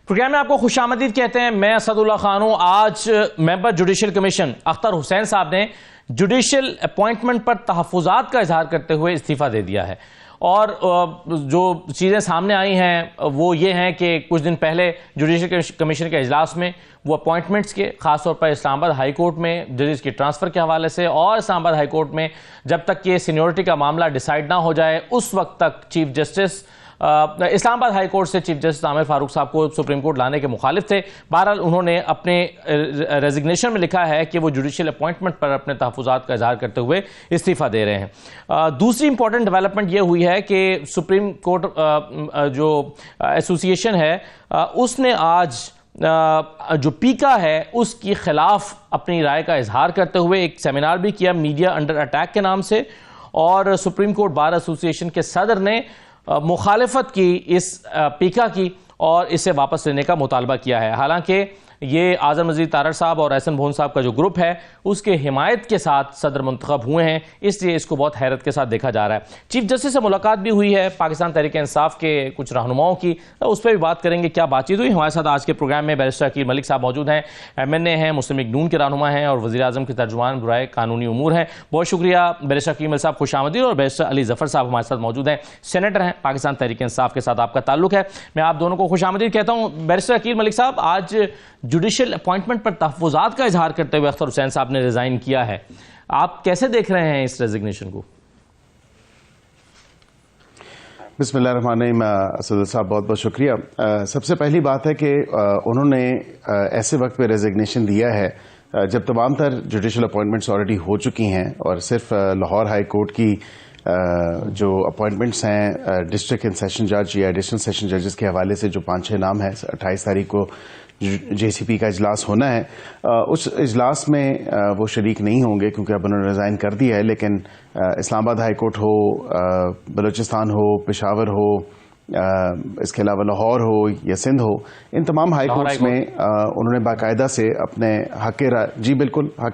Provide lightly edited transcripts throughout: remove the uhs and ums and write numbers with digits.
Programme میں آپ کو خوش آمدید کہتے ہیں. میں اسد اللہ خان ہوں. آج ممبر جوڈیشل کمیشن اختر حسین صاحب نے جوڈیشل اپوائنٹمنٹ پر تحفظات کا اظہار کرتے ہوئے استعفیٰ دے دیا ہے. اور جو چیزیں سامنے آئی ہیں وہ یہ ہیں کہ کچھ دن پہلے جوڈیشل کمیشن کے اجلاس میں وہ اپوائنٹمنٹس کے خاص طور پر اسلام آباد ہائی کورٹ میں ججز کی ٹرانسفر کے حوالے سے اور اسلام آباد ہائی کورٹ میں جب تک کہ سینیورٹی کا معاملہ ڈیسائیڈ نہ ہو جائے اس وقت تک چیف جسٹس اسلام آباد ہائی کورٹ سے چیف جسٹس عامر فاروق صاحب کو سپریم کورٹ لانے کے مخالف تھے. بہرحال انہوں نے اپنے ریزگنیشن میں لکھا ہے کہ وہ جوڈیشل اپوائنٹمنٹ پر اپنے تحفظات کا اظہار کرتے ہوئے استعفیٰ دے رہے ہیں. دوسری امپورٹنٹ ڈیولپمنٹ یہ ہوئی ہے کہ سپریم کورٹ جو ایسوسی ایشن ہے اس نے آج جو پیکا ہے اس کی خلاف اپنی رائے کا اظہار کرتے ہوئے ایک سیمینار بھی کیا میڈیا انڈر اٹیک کے نام سے, اور سپریم کورٹ بار ایسوسی ایشن کے صدر نے مخالفت کی اس پیکا کی اور اسے واپس لینے کا مطالبہ کیا ہے. حالانکہ یہ اعظم مزید تارڑ صاحب اور احسن بھون صاحب کا جو گروپ ہے اس کے حمایت کے ساتھ صدر منتخب ہوئے ہیں, اس لیے اس کو بہت حیرت کے ساتھ دیکھا جا رہا ہے. چیف جسٹس سے ملاقات بھی ہوئی ہے پاکستان تحریک انصاف کے کچھ رہنماؤں کی, اس پہ بھی بات کریں گے کیا بات چیت ہوئی. ہمارے ساتھ آج کے پروگرام میں بیرسٹر عقیل ملک صاحب موجود ہیں, MNA ہیں, مسلم لیگ نون کے رہنما ہیں اور وزیر اعظم کے ترجمان برائے قانونی امور ہیں. بہت شکریہ بیرسٹر عقیل ملک صاحب, خوش آمدید. اور بیرسٹر علی ظفر صاحب ہمارے ساتھ موجود ہیں, سینیٹر ہیں, پاکستان تحریک انصاف کے ساتھ آپ کا تعلق ہے. میں آپ دونوں کو خوش آمدید کہتا ہوں. بیرسٹر عقیل ملک صاحب, آج جوڈیشل اپوائنٹمنٹ پر تحفظات کا اظہار کرتے ہوئے اختر حسین صاحب نے ریزائن کیا ہے, آپ کیسے دیکھ رہے ہیں اس ریزگنیشن کو؟ بسم اللہ الرحمن الرحیم. اسد صاحب بہت بہت شکریہ. سب سے پہلی بات ہے کہ انہوں نے ایسے وقت پہ ریزگنیشن دیا ہے جب تمام تر جوڈیشل اپوائنٹمنٹس آلریڈی ہو چکی ہیں اور صرف لاہور ہائی کورٹ کی جو اپوائنٹمنٹس ہیں ڈسٹرکٹ اینڈ سیشن جج یا ایڈیشنل سیشن ججز کے حوالے سے جو 5-6 نام ہیں, 28 تاریخ کو JCP کا اجلاس ہونا ہے. اس اجلاس میں وہ شریک نہیں ہوں گے کیونکہ اب انہوں نے ریزائن کر دیا ہے. لیکن اسلام آباد ہائی کورٹ ہو, بلوچستان ہو, پشاور ہو, اس کے علاوہ لاہور ہو یا سندھ ہو, ان تمام ہائی کورٹس میں انہوں نے باقاعدہ سے اپنے حق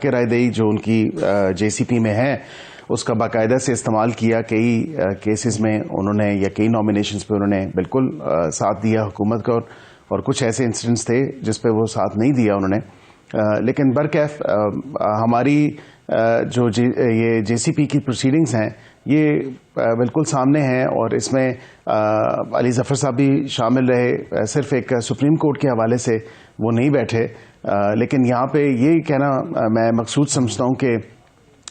رائے دہی جو ان کی JCP میں ہے اس کا باقاعدہ سے استعمال کیا. کئی کیسز میں انہوں نے یا کئی نامینیشنز پہ انہوں نے بالکل ساتھ دیا حکومت کا, اور کچھ ایسے انسیڈنٹس تھے جس پہ وہ ساتھ نہیں دیا انہوں نے. لیکن برکیف ہماری جو یہ JCP کی پروسیڈنگز ہیں یہ بالکل سامنے ہیں, اور اس میں علی ظفر صاحب بھی شامل رہے. صرف ایک سپریم کورٹ کے حوالے سے وہ نہیں بیٹھے, لیکن یہاں پہ یہ کہنا میں مقصود سمجھتا ہوں کہ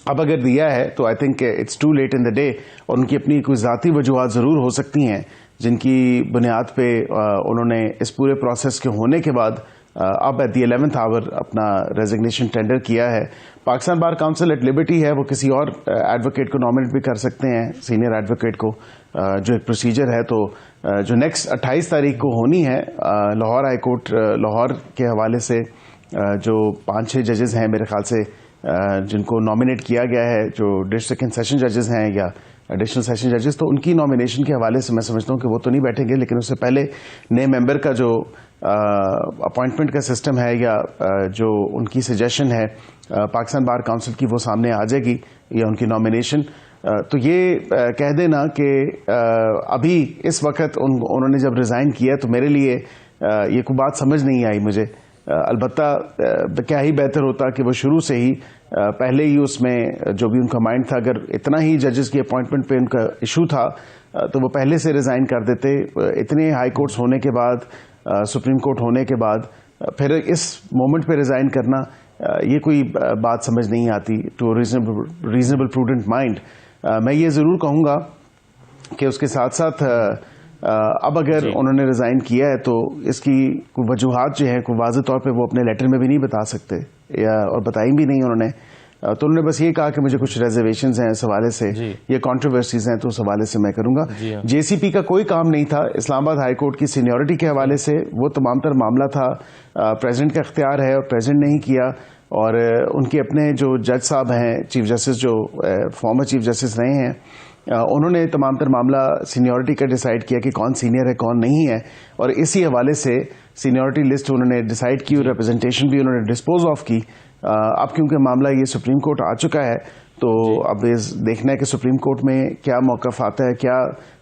اب اگر دیا ہے تو I think it's too late in the day, اور ان کی اپنی کوئی ذاتی وجوہات ضرور ہو سکتی ہیں جن کی بنیاد پہ انہوں نے اس پورے پروسیس کے ہونے کے بعد اب ایٹ دی 11th آور اپنا ریزگنیشن ٹینڈر کیا ہے. پاکستان بار کاؤنسل ایٹ لبرٹی ہے, وہ کسی اور ایڈوکیٹ کو نامنیٹ بھی کر سکتے ہیں, سینئر ایڈوکیٹ کو, جو ایک پروسیجر ہے. تو جو نیکسٹ 28 تاریخ کو ہونی ہے لاہور ہائی کورٹ لاہور کے حوالے سے جو 5-6 ججز ہیں میرے خیال سے جن کو نامنیٹ کیا گیا ہے, جو ڈسٹرکٹ اینڈ سیشن ججز ہیں یا ایڈیشنل سیشن ججز, تو ان کی نامینیشن کے حوالے سے میں سمجھتا ہوں کہ وہ تو نہیں بیٹھیں گے, لیکن اس سے پہلے نئے ممبر کا جو اپوائنٹمنٹ کا سسٹم ہے یا جو ان کی سجیشن ہے پاکستان بار کاؤنسل کی وہ سامنے آ جائے گی یا ان کی نامینیشن. تو یہ کہہ دینا کہ ابھی اس وقت انہوں نے جب ریزائن کیا تو میرے لیے یہ کوئی بات سمجھ نہیں آئی مجھے. البتہ کیا ہی بہتر ہوتا کہ وہ شروع سے ہی پہلے ہی اس میں جو بھی ان کا مائنڈ تھا, اگر اتنا ہی ججز کی اپوائنٹمنٹ پہ ان کا ایشو تھا تو وہ پہلے سے ریزائن کر دیتے. اتنے ہائی کورٹس ہونے کے بعد, سپریم کورٹ ہونے کے بعد پھر اس مومنٹ پہ ریزائن کرنا یہ کوئی بات سمجھ نہیں آتی ٹو ریزنیبل پروڈنٹ مائنڈ. میں یہ ضرور کہوں گا کہ اس کے ساتھ ساتھ اب اگر انہوں نے ریزائن کیا ہے تو اس کی کوئی وجوہات جو ہیں کوئی واضح طور پہ وہ اپنے لیٹر میں بھی نہیں بتا سکتے یا اور بتائی بھی نہیں انہوں نے. تو انہوں نے بس یہ کہا کہ مجھے کچھ ریزرویشنز ہیں اس حوالے سے, یہ کانٹروورسیز ہیں تو اس حوالے سے میں کروں گا. JCP کا کوئی کام نہیں تھا اسلام آباد ہائی کورٹ کی سینیورٹی کے حوالے سے, وہ تمام تر معاملہ تھا پریزیڈنٹ کا اختیار ہے اور پریزیڈنٹ نہیں کیا. اور ان کے اپنے جو جج صاحب ہیں, چیف جسٹس جو فارمر چیف جسٹس رہے ہیں, انہوں نے تمام تر معاملہ سینیورٹی کا ڈیسائیڈ کیا کہ کون سینئر ہے کون نہیں ہے, اور اسی حوالے سے سینیورٹی لسٹ انہوں نے ڈیسائیڈ کی اور ریپرزنٹیشن بھی انہوں نے ڈسپوز آف کی. اب کیونکہ معاملہ یہ سپریم کورٹ آ چکا ہے تو اب دیکھنا ہے کہ سپریم کورٹ میں کیا موقف آتا ہے, کیا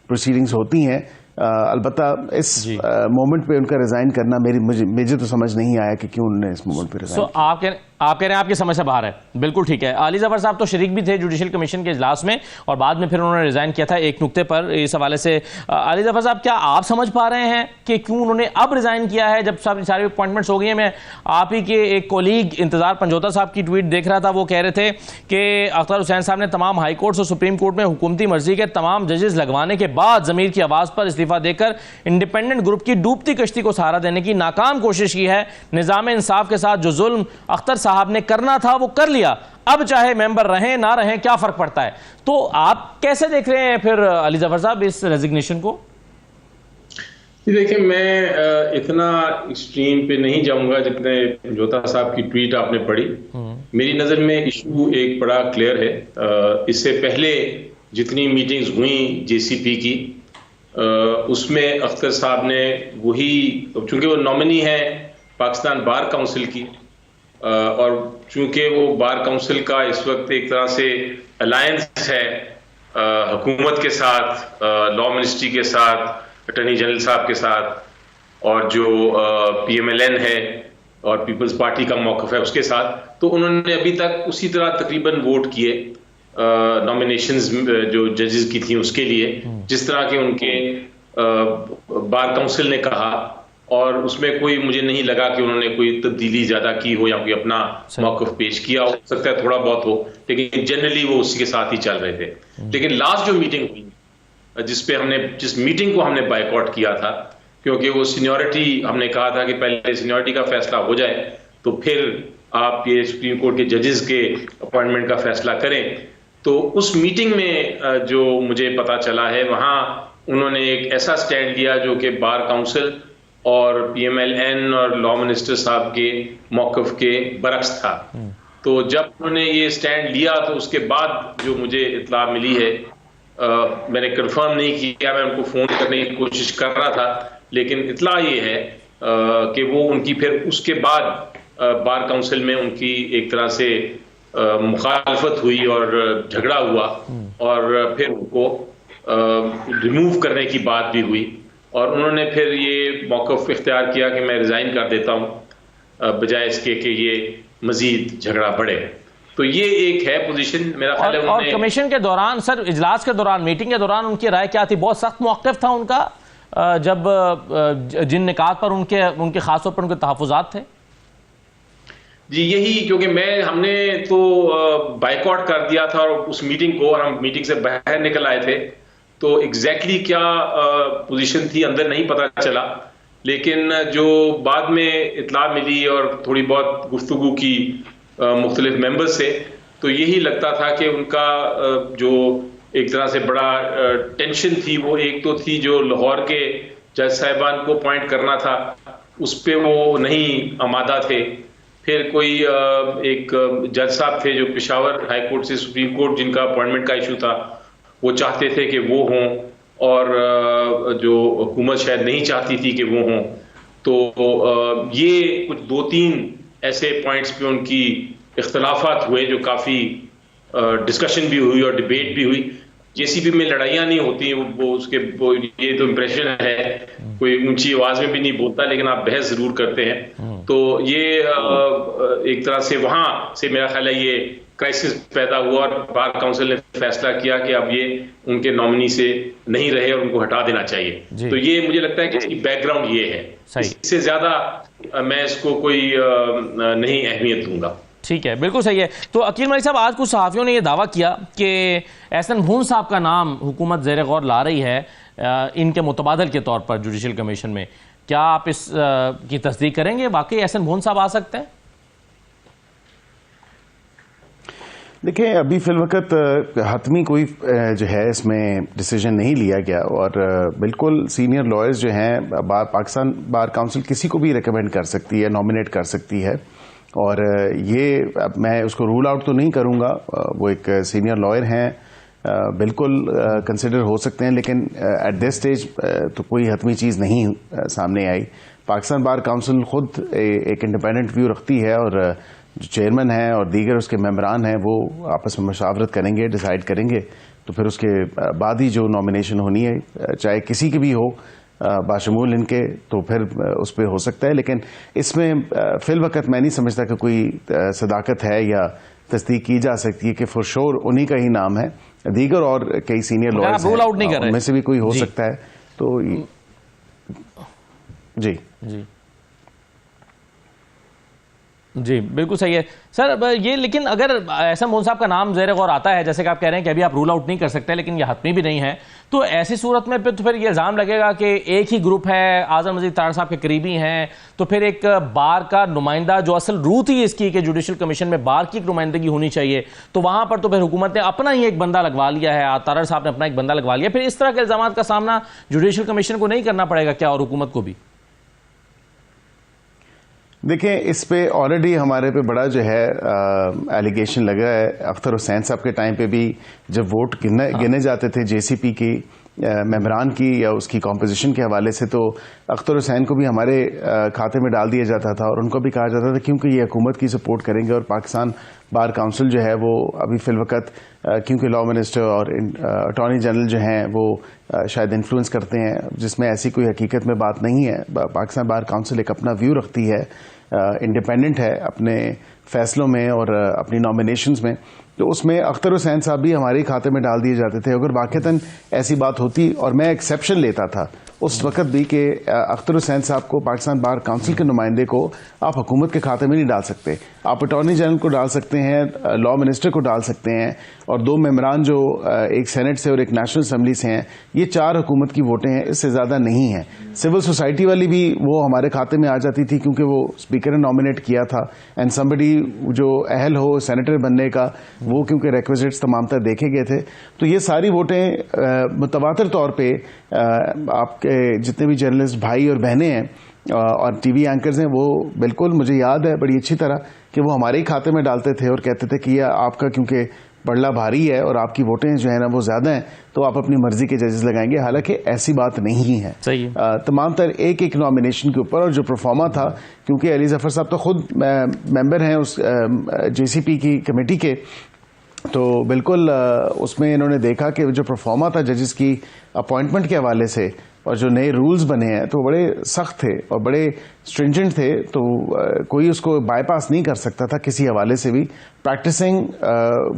پروسیڈنگز ہوتی ہیں. البتہ اس مومنٹ پہ ان کا ریزائن کرنا مجھے تو سمجھ نہیں آیا کہ کیوں انہوں نے اس مومنٹ پہ ریزائن کیا. آپ کہہ رہے ہیں آپ کی سمجھ سے باہر ہے. بالکل ٹھیک ہے. علی ظفر صاحب تو شریک بھی تھے جوڈیشل کمیشن کے اجلاس میں اور بعد میں پھر انہوں نے ریزائن کیا تھا. ایک نقطے پر اس حوالے سے علی ظفر صاحب کیا آپ سمجھ پا رہے ہیں کہ کیوں انہوں نے اب ریزائن کیا ہے جب ساری اپوائنٹمنٹس ہو گئی ہیں؟ میں آپ ہی کے ایک کولیگ انتظار پنجوتا صاحب کی ٹویٹ دیکھ رہا تھا. وہ کہہ رہے تھے کہ اختر حسین صاحب نے تمام ہائی کورٹس اور سپریم کورٹ میں حکومتی مرضی کے تمام ججز لگوانے کے بعد ضمیر کی آواز پر استعفیٰ دے کر انڈیپینڈنٹ گروپ کی ڈوبتی کشتی کو سہارا دینے کی ناکام کوشش کی ہے. نظام انصاف کے ساتھ جو ظلم اختر صاحب نے کرنا تھا وہ کر لیا. اب چاہے ممبر رہیں نہ رہیں کیا فرق پڑتا ہے؟ تو آپ کیسے دیکھ رہے ہیں پھر علی ظفر صاحب اس ریزگنیشن کو؟ دیکھیں میں اتنا ایکسٹریم پہ نہیں جاؤں گا جتنے جوتا صاحب کی ٹویٹ آپ نے پڑھی. میری نظر میں ایشو ایک بڑا کلیئر ہے. اس سے پہلے جتنی میٹنگز ہوئیں جے سی پی کی اس میں اختر صاحب نے وہی، چونکہ وہ نامنی ہے پاکستان بار کونسل کی اور چونکہ وہ بار کونسل کا اس وقت ایک طرح سے الائنس ہے حکومت کے ساتھ، لا منسٹری کے ساتھ، اٹارنی جنرل صاحب کے ساتھ، اور جو پی ایم ایل این ہے اور پیپلز پارٹی کا موقف ہے اس کے ساتھ، تو انہوں نے ابھی تک اسی طرح تقریباً ووٹ کیے نامینیشنز جو ججز کی تھیں اس کے لیے جس طرح کے ان کے بار کونسل نے کہا. اور اس میں کوئی مجھے نہیں لگا کہ انہوں نے کوئی تبدیلی زیادہ کی ہو یا کوئی اپنا موقف پیش کیا ہو سکتا ہے تھوڑا بہت ہو، لیکن جنرلی وہ اسی کے ساتھ ہی چل رہے تھے. لیکن لاسٹ جو میٹنگ ہوئی جس میٹنگ کو ہم نے بائیکاٹ کیا تھا کیونکہ وہ سینیورٹی، ہم نے کہا تھا کہ پہلے سینیورٹی کا فیصلہ ہو جائے تو پھر آپ یہ سپریم کورٹ کے ججز کے اپوائنٹمنٹ کا فیصلہ کریں. تو اس میٹنگ میں جو مجھے پتا چلا ہے وہاں انہوں نے ایک ایسا سٹینڈ لیا جو کہ بار کونسل اور پی ایم ایل این اور لا منسٹر صاحب کے موقف کے برعکس تھا. تو جب انہوں نے یہ سٹینڈ لیا تو اس کے بعد جو مجھے اطلاع ملی ہے، میں نے کنفرم نہیں کیا، میں ان کو فون کرنے کی کوشش کر رہا تھا، لیکن اطلاع یہ ہے کہ وہ ان کی پھر اس کے بعد بار کونسل میں ان کی ایک طرح سے مخالفت ہوئی اور جھگڑا ہوا اور پھر ان کو ریموو کرنے کی بات بھی ہوئی اور انہوں نے پھر یہ موقف اختیار کیا کہ میں ریزائن کر دیتا ہوں بجائے اس کے کہ یہ مزید جھگڑا بڑھے. تو یہ ایک ہے پوزیشن میرا خیال ہے. اور کمیشن کے دوران سر، اجلاس کے دوران، میٹنگ کے دوران ان کی رائے کیا تھی؟ بہت سخت موقف تھا ان کا جب جن نکات پر ان کے خاص طور پر ان کے تحفظات تھے. جی یہی، کیونکہ ہم نے تو بائیکاٹ کر دیا تھا اور اس میٹنگ کو، اور ہم میٹنگ سے باہر نکل آئے تھے تو ایگزیکٹلی کیا پوزیشن تھی اندر نہیں پتا چلا، لیکن جو بعد میں اطلاع ملی اور تھوڑی بہت گفتگو کی مختلف ممبر سے تو یہی لگتا تھا کہ ان کا جو ایک طرح سے بڑا ٹینشن تھی وہ ایک تو تھی جو لاہور کے جج صاحبان کو اپوائنٹ کرنا تھا اس پہ وہ نہیں آمادہ تھے. پھر کوئی ایک جج صاحب تھے جو پشاور ہائی کورٹ سے سپریم کورٹ جن کا اپوائنٹمنٹ کا ایشو تھا وہ چاہتے تھے کہ وہ ہوں اور جو حکومت شاید نہیں چاہتی تھی کہ وہ ہوں. تو یہ کچھ 2-3 ایسے پوائنٹس پہ ان کی اختلافات ہوئے جو کافی ڈسکشن بھی ہوئی اور ڈیبیٹ بھی ہوئی. جے سی پی میں لڑائیاں نہیں ہوتی، وہ یہ تو امپریشن ہے، کوئی اونچی آواز میں بھی نہیں بولتا لیکن آپ بحث ضرور کرتے ہیں. تو یہ ایک طرح سے وہاں سے میرا خیال ہے یہ کرائسس پیدا ہوا اور بار کونسل نے فیصلہ کیا کہ اب یہ ان کے نامنی سے نہیں رہے اور ان کو ہٹا دینا چاہیے. تو یہ مجھے لگتا ہے کہ اس کی بیک گراؤنڈ یہ ہے، اس سے زیادہ میں اس کو کوئی نہیں اہمیت دوں گا. ٹھیک ہے، بالکل صحیح ہے. تو عقیل ملک صاحب، آج کچھ صحافیوں نے یہ دعویٰ کیا کہ احسن بھون صاحب کا نام حکومت زیر غور لا رہی ہے ان کے متبادل کے طور پر جوڈیشل کمیشن میں. کیا آپ اس کی تصدیق کریں گے؟ واقعی احسن بھون صاحب آ سکتے ہیں؟ دیکھیں ابھی فی الوقت حتمی کوئی جو ہے اس میں ڈیسیجن نہیں لیا گیا اور بالکل سینئر لائرز جو ہیں پاکستان بار کونسل کسی کو بھی ریکمینڈ کر سکتی ہے، نامینیٹ کر سکتی ہے اور یہ اب میں اس کو رول آؤٹ تو نہیں کروں گا. وہ ایک سینئر لائر ہیں، بالکل کنسیڈر ہو سکتے ہیں، لیکن ایٹ دس اسٹیج تو کوئی حتمی چیز نہیں سامنے آئی. پاکستان بار کونسل خود ایک انڈیپینڈنٹ ویو رکھتی ہے اور جو چیئرمین ہیں اور دیگر اس کے ممبران ہیں وہ آپس میں مشاورت کریں گے، ڈیسائیڈ کریں گے تو پھر اس کے بعد ہی جو نامینیشن ہونی ہے چاہے کسی کی بھی ہو باشمول ان کے تو پھر اس پہ ہو سکتا ہے. لیکن اس میں فی الوقت میں نہیں سمجھتا کہ کوئی صداقت ہے یا تصدیق کی جا سکتی ہے کہ فور شور انہی کا ہی نام ہے. دیگر اور کئی سینئر لائرز رول آؤٹ نہیں کر رہے ان میں سے بھی کوئی ہو سکتا ہے. تو جی جی بالکل صحیح ہے سر. یہ لیکن اگر احسن مون صاحب کا نام زیر غور آتا ہے جیسے کہ آپ کہہ رہے ہیں کہ ابھی آپ رول آؤٹ نہیں کر سکتے لیکن یہ حتمی بھی نہیں ہے, تو ایسی صورت میں پھر یہ الزام لگے گا کہ ایک ہی گروپ ہے, اعظم مزید تارڑ صاحب کے قریبی ہیں, تو پھر ایک بار کا نمائندہ جو اصل روح تھی اس کی کہ جوڈیشل کمیشن میں بار کی ایک نمائندگی ہونی چاہیے, تو وہاں پر تو پھر حکومت نے اپنا ہی ایک بندہ لگوا لیا ہے, تارڑ صاحب نے اپنا ایک بندہ لگوا لیا. پھر اس طرح کے الزامات کا سامنا جوڈیشل کمیشن کو نہیں کرنا پڑے گا کیا, اور حکومت کو بھی؟ دیکھیں اس پہ آلریڈی ہمارے پہ بڑا جو ہے ایلیگیشن لگا ہے. اختر حسین صاحب کے ٹائم پہ بھی جب ووٹ گنے جاتے تھے جے سی پی کی ممبران کی یا اس کی کمپوزیشن کے حوالے سے, تو اختر حسین کو بھی ہمارے کھاتے میں ڈال دیا جاتا تھا اور ان کو بھی کہا جاتا تھا کیونکہ یہ حکومت کی سپورٹ کریں گے. اور پاکستان بار کونسل جو ہے وہ ابھی فی الوقت کیونکہ لا منسٹر اور اٹارنی جنرل جو ہیں وہ شاید انفلوئنس کرتے ہیں, جس میں ایسی کوئی حقیقت میں بات نہیں ہے. پاکستان بار کونسل ایک اپنا ویو رکھتی ہے, انڈیپینڈنٹ ہے اپنے فیصلوں میں اور اپنی نامینیشنز میں. تو اس میں اختر حسین صاحب بھی ہمارے کھاتے میں ڈال دیے جاتے تھے. اگر واقعتاً ایسی بات ہوتی, اور میں ایکسیپشن لیتا تھا اس وقت بھی کہ اختر حسین صاحب کو پاکستان بار کونسل کے نمائندے کو آپ حکومت کے کھاتے میں نہیں ڈال سکتے. آپ اٹارنی جنرل کو ڈال سکتے ہیں, لا منسٹر کو ڈال سکتے ہیں, اور 2 ممبران جو ایک سینٹ سے اور ایک نیشنل اسمبلی سے ہیں, یہ 4 حکومت کی ووٹیں ہیں, اس سے زیادہ نہیں ہیں. سول سوسائٹی والی بھی وہ ہمارے کھاتے میں آ جاتی تھی کیونکہ وہ اسپیکر نے نامینیٹ کیا تھا, اینڈ سمبڈی جو اہل ہو سینیٹر بننے کا وہ کیونکہ ریکویزٹس تمام تر دیکھے گئے تھے. تو یہ ساری ووٹیں متواتر طور پہ آپ کے جتنے بھی جرنلسٹ بھائی اور بہنیں ہیں اور ٹی وی اینکرز ہیں, وہ بالکل مجھے یاد ہے بڑی اچھی طرح کہ وہ ہمارے ہی کھاتے میں ڈالتے تھے اور کہتے تھے کہ یہ آپ کا کیونکہ پڑلا بھاری ہے اور آپ کی ووٹیں جو ہیں نا وہ زیادہ ہیں تو آپ اپنی مرضی کے ججز لگائیں گے. حالانکہ ایسی بات نہیں ہے. تمام تر ایک نامینیشن کے اوپر, اور جو پرفارما تھا کیونکہ علی ظفر صاحب تو خود ممبر ہیں اس جے سی پی کی کمیٹی کے, تو بالکل اس میں انہوں نے دیکھا کہ جو پرفارما تھا ججز کی اپوائنٹمنٹ کے حوالے سے اور جو نئے رولز بنے ہیں تو بڑے سخت تھے اور بڑے اسٹرنجنٹ تھے, تو کوئی اس کو بائی پاس نہیں کر سکتا تھا کسی حوالے سے بھی. پریکٹسنگ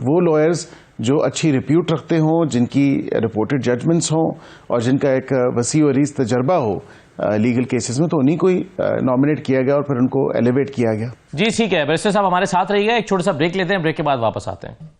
وہ لائرز جو اچھی ریپیوٹ رکھتے ہوں, جن کی رپورٹڈ ججمنٹس ہوں اور جن کا ایک وسیع و عریض تجربہ ہو لیگل کیسز میں, تو انہیں کو نامینیٹ کیا گیا اور پھر ان کو ایلیویٹ کیا گیا. جی ٹھیک ہے, بیرسٹر صاحب ہمارے ساتھ رہیے گا, ایک چھوٹا سا بریک لیتے ہیں, بریک کے بعد واپس آتے ہیں.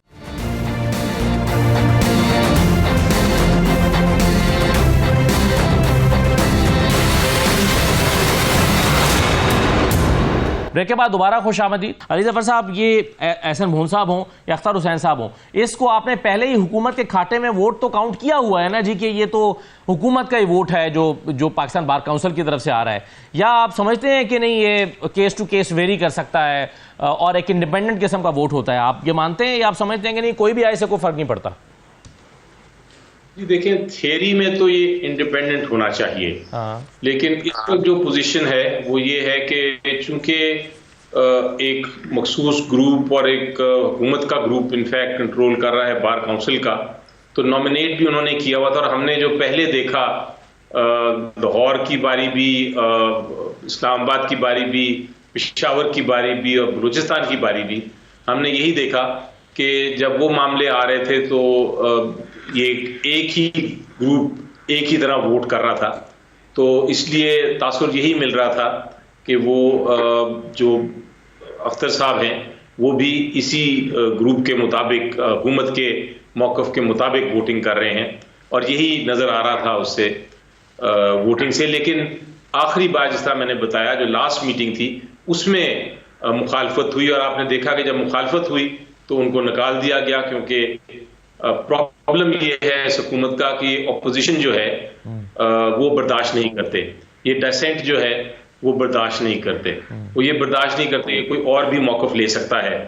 بریک کے بعد دوبارہ خوش آمدید. علی ظفر صاحب, یہ احسن مون صاحب ہوں یا اختر حسین صاحب ہوں, اس کو آپ نے پہلے ہی حکومت کے کھاتے میں ووٹ تو کاؤنٹ کیا ہوا ہے نا جی, کہ یہ تو حکومت کا ہی ووٹ ہے جو پاکستان بار کونسل کی طرف سے آ رہا ہے, یا آپ سمجھتے ہیں کہ نہیں یہ کیس ٹو کیس ویری کر سکتا ہے اور ایک انڈیپینڈنٹ قسم کا ووٹ ہوتا ہے؟ آپ یہ مانتے ہیں یا آپ سمجھتے ہیں کہ نہیں کوئی بھی آئے سے کوئی فرق نہیں پڑتا؟ جی دیکھیں, تھیوری میں تو یہ انڈیپینڈنٹ ہونا چاہیے, لیکن اس وقت جو پوزیشن ہے وہ یہ ہے کہ چونکہ ایک مخصوص گروپ اور ایک حکومت کا گروپ انفیکٹ کنٹرول کر رہا ہے بار کونسل کا, تو نامینیٹ بھی انہوں نے کیا ہوا تھا. اور ہم نے جو پہلے دیکھا لاہور کی باری بھی, اسلام آباد کی باری بھی, پشاور کی باری بھی اور بلوچستان کی باری بھی, ہم نے یہی دیکھا کہ جب وہ معاملے آ رہے تھے تو یہ ایک ہی گروپ ایک ہی طرح ووٹ کر رہا تھا. تو اس لیے تاثر یہی مل رہا تھا کہ وہ جو اختر صاحب ہیں وہ بھی اسی گروپ کے مطابق, حکومت کے موقف کے مطابق ووٹنگ کر رہے ہیں, اور یہی نظر آ رہا تھا اس سے ووٹنگ سے. لیکن آخری بار جس طرح میں نے بتایا جو لاسٹ میٹنگ تھی اس میں مخالفت ہوئی, اور آپ نے دیکھا کہ جب مخالفت ہوئی تو ان کو نکال دیا گیا, کیونکہ پرابلم یہ ہے اس حکومت کا کہ اپوزیشن جو ہے وہ برداشت نہیں کرتے, یہ ڈیسینٹ جو ہے وہ برداشت نہیں کرتے, وہ یہ برداشت نہیں کرتے کہ کوئی اور بھی موقف لے سکتا ہے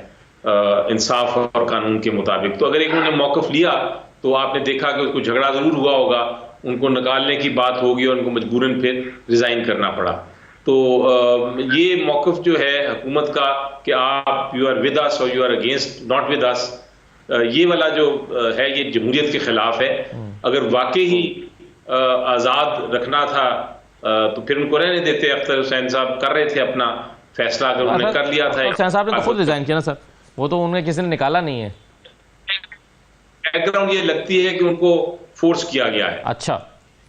انصاف اور قانون کے مطابق. تو اگر ایک انہوں نے موقف لیا تو آپ نے دیکھا کہ اس کو جھگڑا ضرور ہوا ہوگا, ان کو نکالنے کی بات ہوگی اور ان کو مجبوراً پھر ریزائن کرنا پڑا. تو یہ موقف جو ہے حکومت کا کہ آپ you are with us or you are against not with us, یہ والا جو ہے یہ جمہوریت کے خلاف ہے. اگر واقعی آزاد رکھنا تھا تو پھر ان کو رہنے دیتے. اختر حسین صاحب کر رہے تھے اپنا فیصلہ, اگر انہوں نے کر لیا تھا. حسین صاحب نے تو خود ریزائن کیا نا سر, وہ تو انہیں کسی نے نکالا نہیں ہے. بیک گراؤنڈ یہ لگتی ہے کہ ان کو فورس کیا گیا ہے. اچھا,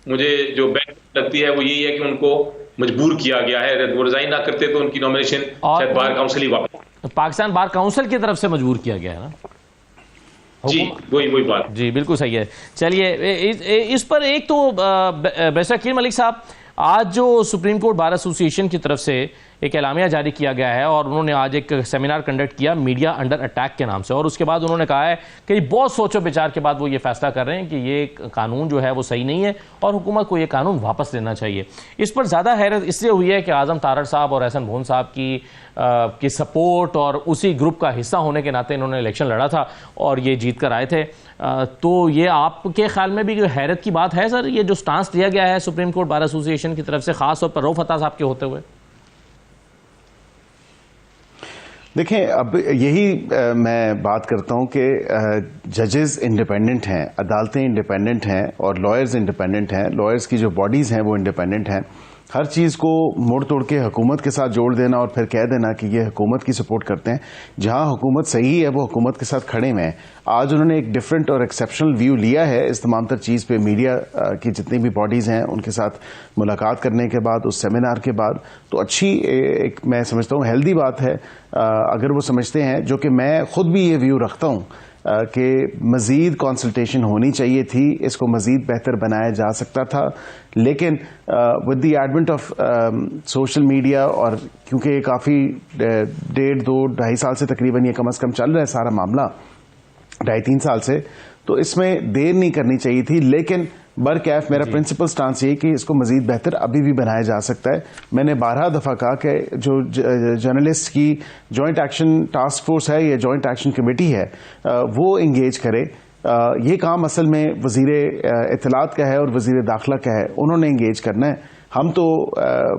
مجھے جو بیک لگتی ہے وہ یہی ہے کہ ان کو مجبور کیا گیا ہے. وہ ریزائن نہ کرتے تو ان کی نامینیشن شاید بار کاؤنسل ہی واپس, پاکستان بار کاؤنسل کی طرف سے مجبور کیا گیا ہے نا. جی وہی بات. جی بالکل صحیح ہے. چلیے اس پر ایک تو بیرسٹر عقیل ملک صاحب, آج جو سپریم کورٹ بار ایسوسی ایشن کی طرف سے ایک اعلامیہ جاری کیا گیا ہے اور انہوں نے آج ایک سیمینار کنڈکٹ کیا میڈیا انڈر اٹیک کے نام سے, اور اس کے بعد انہوں نے کہا ہے کہ بہت سوچ و بچار کے بعد وہ یہ فیصلہ کر رہے ہیں کہ یہ قانون جو ہے وہ صحیح نہیں ہے اور حکومت کو یہ قانون واپس لینا چاہیے. اس پر زیادہ حیرت اس لیے ہوئی ہے کہ اعظم تارڑ صاحب اور احسن بھون صاحب کی سپورٹ اور اسی گروپ کا حصہ ہونے کے ناطے انہوں نے الیکشن لڑا تھا اور یہ جیت کر آئے تھے. تو یہ آپ کے خیال میں بھی حیرت کی بات ہے سر, یہ جو سٹانس لیا گیا ہے سپریم کورٹ بار ایسوسی ایشن کی طرف سے, خاص طور پر رؤف عطا صاحب کے ہوتے ہوئے؟ دیکھیں, اب یہی میں بات کرتا ہوں کہ ججز انڈیپینڈنٹ ہیں, عدالتیں انڈیپینڈنٹ ہیں اور لائرز انڈیپینڈنٹ ہیں. لائرز کی جو باڈیز ہیں وہ انڈیپینڈنٹ ہیں. ہر چیز کو موڑ توڑ کے حکومت کے ساتھ جوڑ دینا اور پھر کہہ دینا کہ یہ حکومت کی سپورٹ کرتے ہیں, جہاں حکومت صحیح ہے وہ حکومت کے ساتھ کھڑے ہیں. آج انہوں نے ایک ڈفرینٹ اور ایکسیپشنل ویو لیا ہے اس تمام تر چیز پہ. میڈیا کی جتنی بھی باڈیز ہیں ان کے ساتھ ملاقات کرنے کے بعد, اس سیمینار کے بعد, تو اچھی ایک میں سمجھتا ہوں ہیلدی بات ہے اگر وہ سمجھتے ہیں, جو کہ میں خود بھی یہ ویو رکھتا ہوں کہ مزید کنسلٹیشن ہونی چاہیے تھی, اس کو مزید بہتر بنایا جا سکتا تھا. لیکن with the Advent of social media, اور کیونکہ یہ کافی 1.5-2-2.5 سال سے تقریباً یہ کم از کم چل رہا ہے سارا معاملہ, 2.5-3 سال سے, تو اس میں دیر نہیں کرنی چاہیے تھی. لیکن برکیف میرا پرنسپل سٹانس یہ کہ اس کو مزید بہتر ابھی بھی بنایا جا سکتا ہے. میں نے 12 دفعہ کہا کہ جو جرنلسٹ کی جوائنٹ ایکشن ٹاسک فورس ہے یا جوائنٹ ایکشن کمیٹی ہے وہ انگیج کرے. یہ کام اصل میں وزیر اطلاعات کا ہے اور وزیر داخلہ کا ہے, انہوں نے انگیج کرنا ہے. ہم تو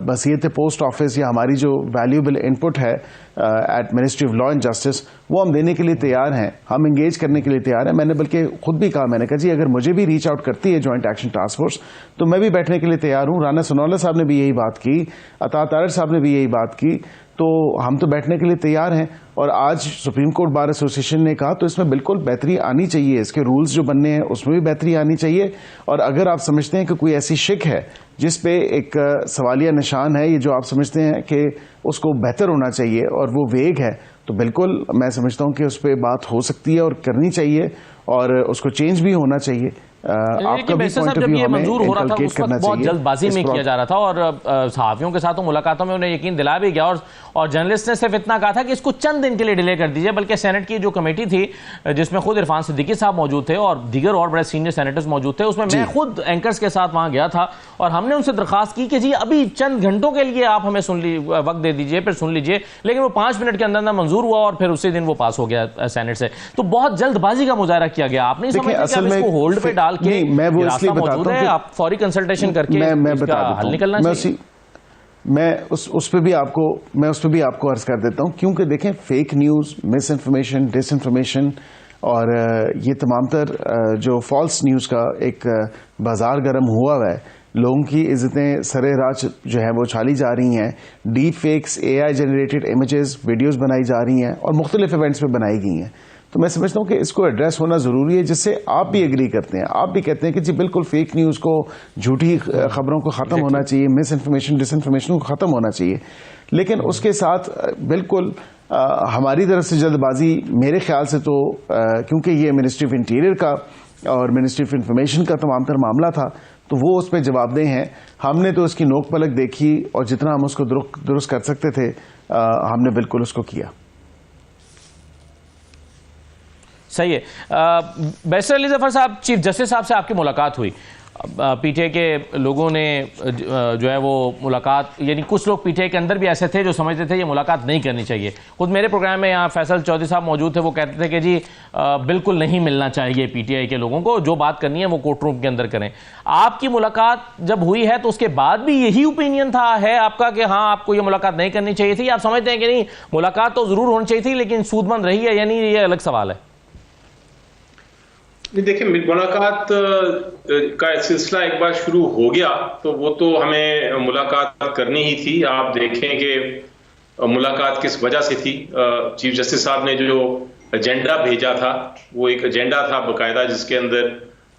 بصیرت پوسٹ آفس یا ہماری جو ویلیوبل ان پٹ ہے at ministry of law and justice وہ ہم دینے کے لیے تیار ہیں, ہم انگیج کرنے کے لیے تیار ہیں. میں نے بلکہ خود بھی کہا, میں نے کہا جی اگر مجھے بھی ریچ آؤٹ کرتی ہے جوائنٹ ایکشن ٹاسک فورس تو میں بھی بیٹھنے کے لیے تیار ہوں. رانا ثناءاللہ صاحب نے بھی یہی بات کی, عطا تارڑ صاحب نے بھی یہی بات کی, تو ہم تو بیٹھنے کے لیے تیار ہیں. اور آج سپریم کورٹ بار ایسوسی ایشن نے کہا تو اس میں بالکل بہتری آنی چاہیے, اس کے رولز جو بننے ہیں اس میں بھی بہتری آنی چاہیے. اور اگر آپ سمجھتے ہیں کہ کوئی ایسی شک ہے جس پہ ایک سوالیہ نشان ہے, یہ جو آپ سمجھتے ہیں کہ اس کو بہتر ہونا چاہیے اور وہ ویگ ہے, تو بالکل میں سمجھتا ہوں کہ اس پہ بات ہو سکتی ہے اور کرنی چاہیے اور اس کو چینج بھی ہونا چاہیے. آپ کا بھی پوائنٹ آف ویو منظور ہو رہا تھا اس وقت بہت جلد بازی میں کیا جا رہا تھا اور صحافیوں کے ساتھ ملاقاتوں میں انہیں یقین دلا بھی گیا, اور جرنلسٹ نے صرف اتنا کہا تھا کہ اس کو چند دن کے لیے ڈیلے کر دیجئے. بلکہ سینٹ کی جو کمیٹی تھی جس میں خود عرفان صدیقی صاحب موجود تھے اور دیگر اور بڑے سینئر سینیٹرز موجود تھے, اس میں خود اینکرز کے ساتھ وہاں گیا تھا اور ہم نے ان سے درخواست کی کہ جی ابھی چند گھنٹوں کے لیے آپ ہمیں وقت دے دیجئے, پھر سن لیجئے. لیکن وہ 5 منٹ کے اندر منظور ہوا اور پھر اسی دن وہ پاس ہو گیا سینٹ سے. تو بہت جلد بازی کا مظاہرہ کیا گیا. آپ نہیں سمجھتے کہ آپ اس کو ہولڈ پہ ڈال کے راستہ موجود ہے, آپ فوری کنسلٹیشن کر کے اس کا حل نکلنا چاہیے. میں اس پہ بھی آپ کو عرض کر دیتا ہوں, کیونکہ دیکھیں فیک نیوز, مس انفارمیشن, ڈس انفارمیشن اور یہ تمام تر جو فالس نیوز کا ایک بازار گرم ہوا ہے. لوگوں کی عزتیں سرے راج جو ہیں وہ چھالی جا رہی ہیں. ڈیپ فیکس, اے آئی جنریٹڈ امیجز, ویڈیوز بنائی جا رہی ہیں اور مختلف ایونٹس پہ بنائی گئی ہیں. تو میں سمجھتا ہوں کہ اس کو ایڈریس ہونا ضروری ہے, جس سے آپ بھی ایگری کرتے ہیں, آپ بھی کہتے ہیں کہ جی بالکل فیک نیوز کو, جھوٹی خبروں کو ختم ہونا چاہیے, مس انفارمیشن, ڈس انفارمیشن کو ختم ہونا چاہیے. لیکن اس کے ساتھ بالکل ہماری طرف سے جلد بازی میرے خیال سے تو کیونکہ یہ منسٹری آف انٹیریئر کا اور منسٹری آف انفارمیشن کا تمام تر معاملہ تھا تو وہ اس پہ جواب دہ ہیں. ہم نے تو اس کی نوک پلک دیکھی اور جتنا ہم اس کو درست کر سکتے تھے ہم نے بالکل اس کو کیا. صحیح ہے. بیرسٹر علی ظفر صاحب, چیف جسٹس صاحب سے آپ کی ملاقات ہوئی, پی ٹی آئی کے لوگوں نے جو ہے وہ ملاقات, یعنی کچھ لوگ پی ٹی آئی کے اندر بھی ایسے تھے جو سمجھتے تھے یہ ملاقات نہیں کرنی چاہیے. خود میرے پروگرام میں یہاں فیصل چودھری صاحب موجود تھے, وہ کہتے تھے کہ جی بالکل نہیں ملنا چاہیے پی ٹی آئی کے لوگوں کو, جو بات کرنی ہے وہ کورٹ روم کے اندر کریں. آپ کی ملاقات جب ہوئی ہے تو اس کے بعد بھی یہی اوپینین تھا ہے آپ کا کہ ہاں آپ کو یہ ملاقات نہیں کرنی چاہیے تھی, آپ سمجھتے ہیں کہ نہیں ملاقات تو ضرور ہونی چاہیے تھی لیکن سود مند رہی ہے, یعنی یہ الگ سوال ہے؟ دیکھیں ملاقات کا سلسلہ ایک بار شروع ہو گیا تو وہ تو ہمیں ملاقات کرنی ہی تھی. آپ دیکھیں کہ ملاقات کس وجہ سے تھی. چیف جسٹس صاحب نے جو ایجنڈا بھیجا تھا وہ ایک ایجنڈا تھا باقاعدہ جس کے اندر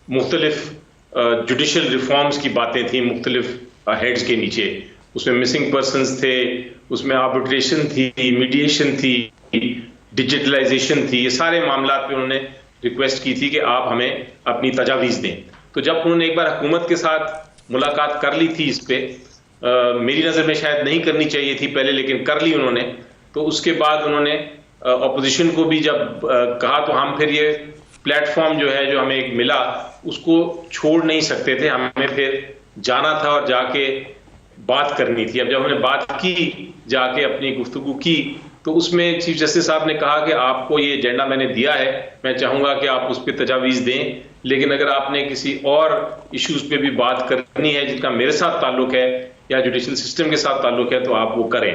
مختلف جوڈیشل ریفارمز کی باتیں تھیں مختلف ہیڈز کے نیچے. اس میں مسنگ پرسنز تھے, اس میں آربٹریشن تھی, میڈیشن تھی, ڈیجیٹلائزیشن تھی. یہ سارے معاملات پہ انہوں نے ریکویسٹ کی تھی کہ آپ ہمیں اپنی تجاویز دیں. تو جب انہوں نے ایک بار حکومت کے ساتھ ملاقات کر لی تھی اس پہ, میری نظر میں شاید نہیں کرنی چاہیے تھی پہلے لیکن کر لی انہوں نے, تو اس کے بعد انہوں نے اپوزیشن کو بھی جب کہا تو ہم پھر یہ پلیٹ فارم جو ہے جو ہمیں ایک ملا اس کو چھوڑ نہیں سکتے تھے. ہمیں پھر جانا تھا اور جا کے بات کرنی تھی. اب جب ہم نے بات کی, جا کے اپنی گفتگو کی, تو اس میں چیف جسٹس صاحب نے کہا کہ آپ کو یہ ایجنڈا میں نے دیا ہے, میں چاہوں گا کہ آپ اس پہ تجاویز دیں, لیکن اگر آپ نے کسی اور ایشوز پہ بھی بات کرنی ہے جن کا میرے ساتھ تعلق ہے یا جوڈیشل سسٹم کے ساتھ تعلق ہے تو آپ وہ کریں.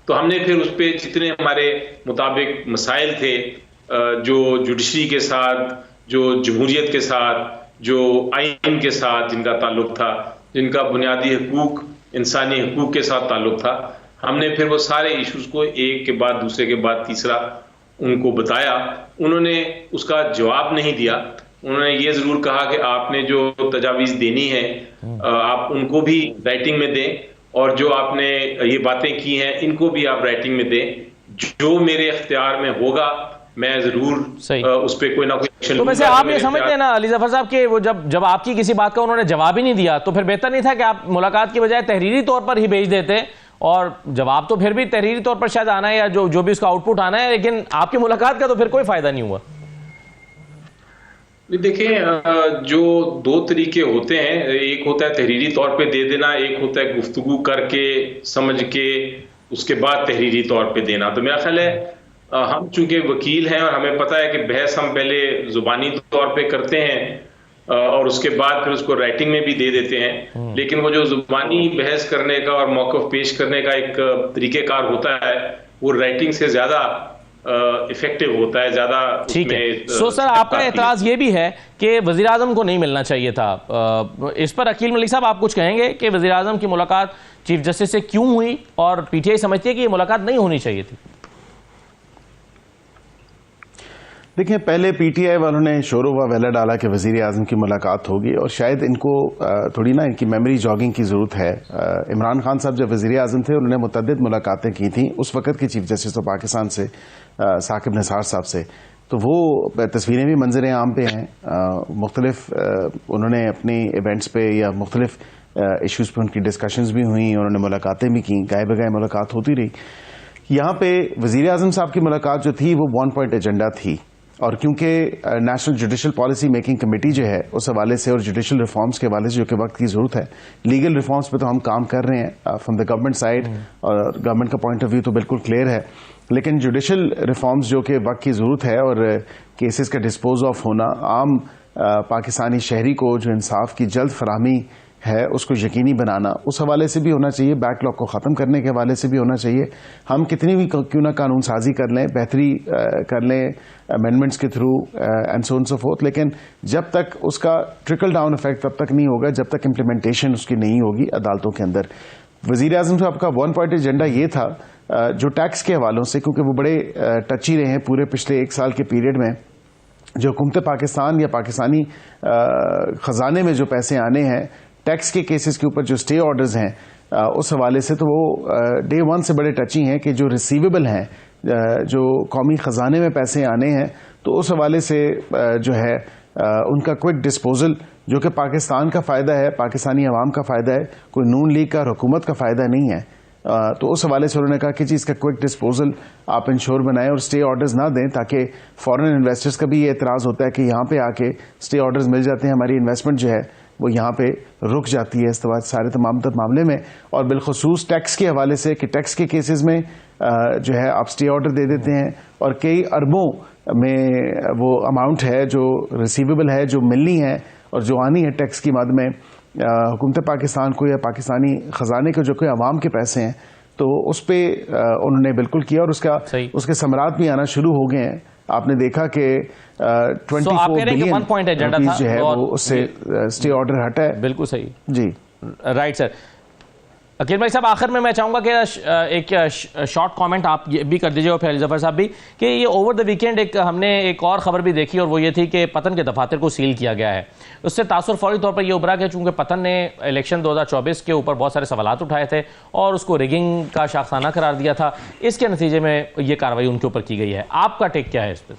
تو ہم نے پھر اس پہ جتنے ہمارے مطابق مسائل تھے جو جوڈیشری کے ساتھ, جو جمہوریت کے ساتھ, جو آئین کے ساتھ جن کا تعلق تھا, جن کا بنیادی حقوق انسانی حقوق کے ساتھ تعلق تھا, ہم نے پھر وہ سارے ایشوز کو ایک کے بعد دوسرے کے بعد تیسرا ان کو بتایا. انہوں نے اس کا جواب نہیں دیا. انہوں نے یہ ضرور کہا کہ آپ نے جو تجاویز دینی ہے آپ ان کو بھی رائٹنگ میں دیں, اور جو آپ نے یہ باتیں کی ہیں ان کو بھی آپ رائٹنگ میں دیں. جو میرے اختیار میں ہوگا میں ضرور اس پہ کوئی نہ کوئی ایکشن. تو ویسے آپ یہ سمجھتے ہیں نا علی ظفر صاحب کہ وہ جب آپ کی کسی بات کا انہوں نے جواب ہی نہیں دیا تو پھر بہتر نہیں تھا کہ آپ ملاقات کی بجائے تحریری طور پر ہی بھیج دیتے, اور جواب تو پھر بھی تحریری طور پر شاید آنا ہے یا جو بھی اس کا آؤٹ پٹ آنا ہے, لیکن آپ کی ملاقات کا تو پھر کوئی فائدہ نہیں ہوا. دیکھیں جو دو طریقے ہوتے ہیں, ایک ہوتا ہے تحریری طور پہ دے دینا, ایک ہوتا ہے گفتگو کر کے سمجھ کے اس کے بعد تحریری طور پہ دینا. تو میرا خیال ہے ہم چونکہ وکیل ہیں اور ہمیں پتہ ہے کہ بحث ہم پہلے زبانی طور پہ کرتے ہیں اور اس کے بعد پھر اس کو رائٹنگ میں بھی دے دیتے ہیں, لیکن وہ جو زبانی بحث کرنے کا اور موقف پیش کرنے کا ایک طریقہ کار ہوتا ہے وہ رائٹنگ سے زیادہ افیکٹو ہوتا ہے, زیادہ. ٹھیک ہے. سو سر آپ کا اعتراض یہ بھی ہے کہ وزیراعظم کو نہیں ملنا چاہیے تھا. اس پر عقیل ملک صاحب آپ کچھ کہیں گے کہ وزیراعظم کی ملاقات چیف جسٹس سے کیوں ہوئی اور پی ٹی آئی سمجھتی ہے کہ یہ ملاقات نہیں ہونی چاہیے تھی؟ دیکھیں پہلے پی ٹی آئی والوں نے شور و ویلا ڈالا کہ وزیر اعظم کی ملاقات ہوگی, اور شاید ان کو تھوڑی نا ان کی میموری جاگنگ کی ضرورت ہے. عمران خان صاحب جب وزیر اعظم تھے انہوں نے متعدد ملاقاتیں کی تھیں اس وقت کے چیف جسٹس آف پاکستان سے, ثاقب نثار صاحب سے, تو وہ تصویریں بھی منظر عام پہ ہیں. مختلف انہوں نے اپنی ایونٹس پہ یا مختلف ایشوز پہ ان کی ڈسکشنز بھی ہوئیں, انہوں نے ملاقاتیں بھی کیں, گائے بگائے ملاقات ہوتی رہی. یہاں پہ وزیر اعظم صاحب کی ملاقات جو تھی وہ 1 پوائنٹ ایجنڈا تھی, اور کیونکہ national judicial policy making committee جو ہے اس حوالے سے اور جوڈیشل ریفارمز کے حوالے سے جو کہ وقت کی ضرورت ہے, لیگل ریفارمز پہ تو ہم کام کر رہے ہیں فرام دا گورنمنٹ سائڈ, اور گورنمنٹ کا پوائنٹ آف ویو تو بالکل کلیئر ہے, لیکن جوڈیشل ریفارمز جو کہ وقت کی ضرورت ہے اور کیسز کا ڈسپوز آف ہونا, عام پاکستانی شہری کو جو انصاف کی جلد فراہمی ہے اس کو یقینی بنانا, اس حوالے سے بھی ہونا چاہیے, بیک لاگ کو ختم کرنے کے حوالے سے بھی ہونا چاہیے. ہم کتنی بھی کیوں نہ قانون سازی کر لیں, بہتری کر لیں امینڈمنٹس کے through and so on so forth, لیکن جب تک اس کا ٹرکل ڈاؤن افیکٹ تب تک نہیں ہوگا جب تک امپلیمنٹیشن اس کی نہیں ہوگی عدالتوں کے اندر. وزیر اعظم صاحب کا 1 پوائنٹ ایجنڈا یہ تھا جو ٹیکس کے حوالوں سے, کیونکہ وہ بڑے ٹچی رہے ہیں پورے پچھلے 1 سال کے پیریڈ میں, جو حکومت پاکستان یا پاکستانی خزانے میں جو پیسے آنے ہیں ٹیکس کے کیسز کے اوپر جو اسٹے آرڈرز ہیں اس حوالے سے, تو وہ ڈے 1 سے بڑے ٹچی ہیں کہ جو ریسیویبل ہیں, جو قومی خزانے میں پیسے آنے ہیں, تو اس حوالے سے جو ہے ان کا کوئک ڈسپوزل جو کہ پاکستان کا فائدہ ہے, پاکستانی عوام کا فائدہ ہے, کوئی نون لیگ کا حکومت کا فائدہ نہیں ہے. تو اس حوالے سے انہوں نے کہا کہ جی اس کا کوئک ڈسپوزل آپ انشور بنائیں اور اسٹے آرڈرز نہ دیں, تاکہ فارن انویسٹرز کا بھی یہ اعتراض ہوتا ہے کہ یہاں پہ آ کے اسٹے آرڈرز مل جاتے ہیں, ہماری انویسٹمنٹ جو ہے وہ یہاں پہ رک جاتی ہے اس سارے تمام معاملے میں. اور بالخصوص ٹیکس کے حوالے سے کہ ٹیکس کے کیسز میں جو ہے آپ اسٹے آرڈر دے دیتے ہیں, اور کئی اربوں میں وہ اماؤنٹ ہے جو ریسیویبل ہے, جو ملنی ہے اور جو آنی ہے ٹیکس کی مد میں حکومت پاکستان کو یا پاکستانی خزانے کے جو کہ عوام کے پیسے ہیں, تو اس پہ انہوں نے بالکل کیا, اور اس کے ثمرات بھی آنا شروع ہو گئے ہیں. آپ نے دیکھا کہ 24 بلین روپیز جو ہے وہ اس سے اسٹے آرڈر ہٹا ہے. بالکل صحیح جی رائٹ سر. عقیل بھائی صاحب آخر میں چاہوں گا کہ ایک شارٹ کامنٹ آپ یہ بھی کر دیجیے اور پھر علی ظفر صاحب بھی کہ یہ اوور دا ویکینڈ ہم نے ایک اور خبر بھی دیکھی اور وہ یہ تھی کہ پتن کے دفاتر کو سیل کیا گیا ہے. اس سے تاثر فوری طور پر یہ ابھرا کہ چونکہ پتن نے الیکشن 2024 کے اوپر بہت سارے سوالات اٹھائے تھے اور اس کو ریگنگ کا شاخسانہ قرار دیا تھا, اس کے نتیجے میں یہ کارروائی ان کے اوپر کی گئی ہے. آپ کا ٹیک کیا ہے اس پہ؟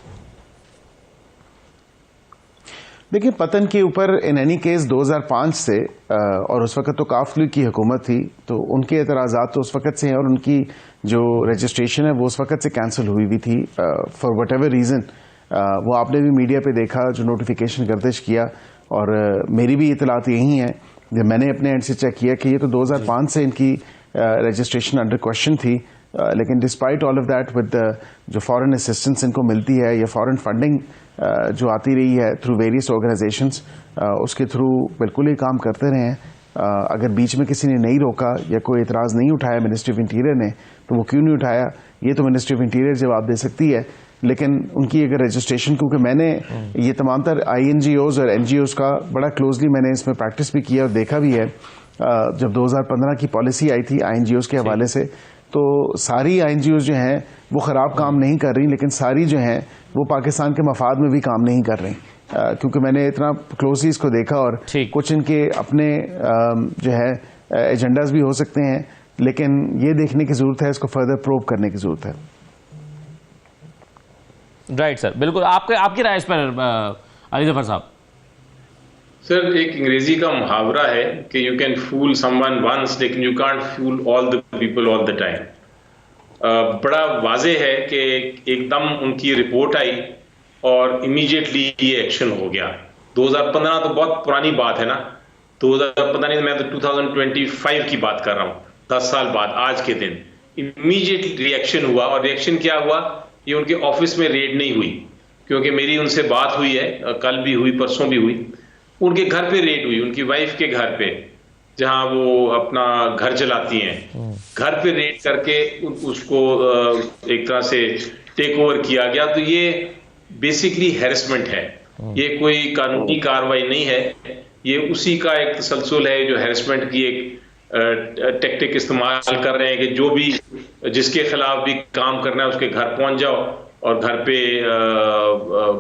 دیکھیں پتن کے اوپر ان اینی کیس 2005 سے اور اس وقت تو کاف لیگ کی حکومت تھی تو ان کے اعتراضات تو اس وقت سے ہیں اور ان کی جو رجسٹریشن ہے وہ اس وقت سے کینسل ہوئی بھی تھی فار وٹ ایور ریزن. وہ آپ نے بھی میڈیا پہ دیکھا جو نوٹیفیکیشن گردش کیا اور میری بھی اطلاعات یہی ہیں جب میں نے اپنے اینڈ سے چیک کیا کہ یہ تو 2005 سے ان کی رجسٹریشن انڈر کوشچن تھی, لیکن despite all of that with جو فارن اسسٹنس ان کو ملتی ہے یا فارن فنڈنگ جو آتی رہی ہے تھرو ویریس آرگنائزیشنس, اس کے تھرو بالکل ہی کام کرتے رہے ہیں. اگر بیچ میں کسی نے نہیں روکا یا کوئی اعتراض نہیں اٹھایا منسٹری آف انٹیریئر نے تو وہ کیوں نہیں اٹھایا, یہ تو منسٹری آف انٹیریئر جواب دے سکتی ہے. لیکن ان کی اگر رجسٹریشن, کیونکہ میں نے یہ تمام تر آئی این جی اوز اور این جی اوز کا بڑا کلوزلی میں نے اس میں پریکٹس بھی کیا اور دیکھا بھی ہے. جب 2015 کی پالیسی آئی تھی آئی این جی اوز کے حوالے سے تو ساری آئی این جی اوز جو ہیں وہ خراب کام نہیں کر رہی, لیکن ساری جو ہیں وہ پاکستان کے مفاد میں بھی کام نہیں کر رہی, کیونکہ میں نے اتنا کلوزلی اس کو دیکھا اور کچھ ان کے اپنے جو ہے ایجنڈاز بھی ہو سکتے ہیں, لیکن یہ دیکھنے کی ضرورت ہے, اس کو فردر پروب کرنے کی ضرورت ہے. رائٹ سر, بالکل آپ کی رائے اس پر علی ظفر صاحب. سر ایک انگریزی کا محاورہ ہے کہ you can fool someone once لیکن you can't fool all the people all the time. بڑا واضح ہے کہ ایک دم ان کی رپورٹ آئی اور امیجیٹلی یہ ایکشن ہو گیا. 2015 تو بہت پرانی بات ہے نا, 2015 نہیں, میں تو 2025 کی بات کر رہا ہوں, 10 سال بعد آج کے دن امیجیٹ ریئیکشن ہوا. اور ریئیکشن کیا ہوا, یہ ان کے آفس میں ریڈ نہیں ہوئی, کیونکہ میری ان سے بات ہوئی ہے, کل بھی ہوئی پرسوں بھی ہوئی, ان کے گھر پہ ریڈ ہوئی, ان کی وائف کے گھر پہ جہاں وہ اپنا گھر چلاتی ہیں, گھر پہ ریڈ کر کے اس کو ایک طرح سے ٹیک اوور کیا گیا. تو یہ بیسکلی ہیرسمنٹ ہے, یہ کوئی قانونی کارروائی نہیں ہے, یہ اسی کا ایک تسلسل ہے جو ہیرسمنٹ کی ایک ٹیکٹک استعمال کر رہے ہیں کہ جو بھی جس کے خلاف بھی کام کرنا ہے اس کے گھر پہنچ جاؤ اور گھر پہ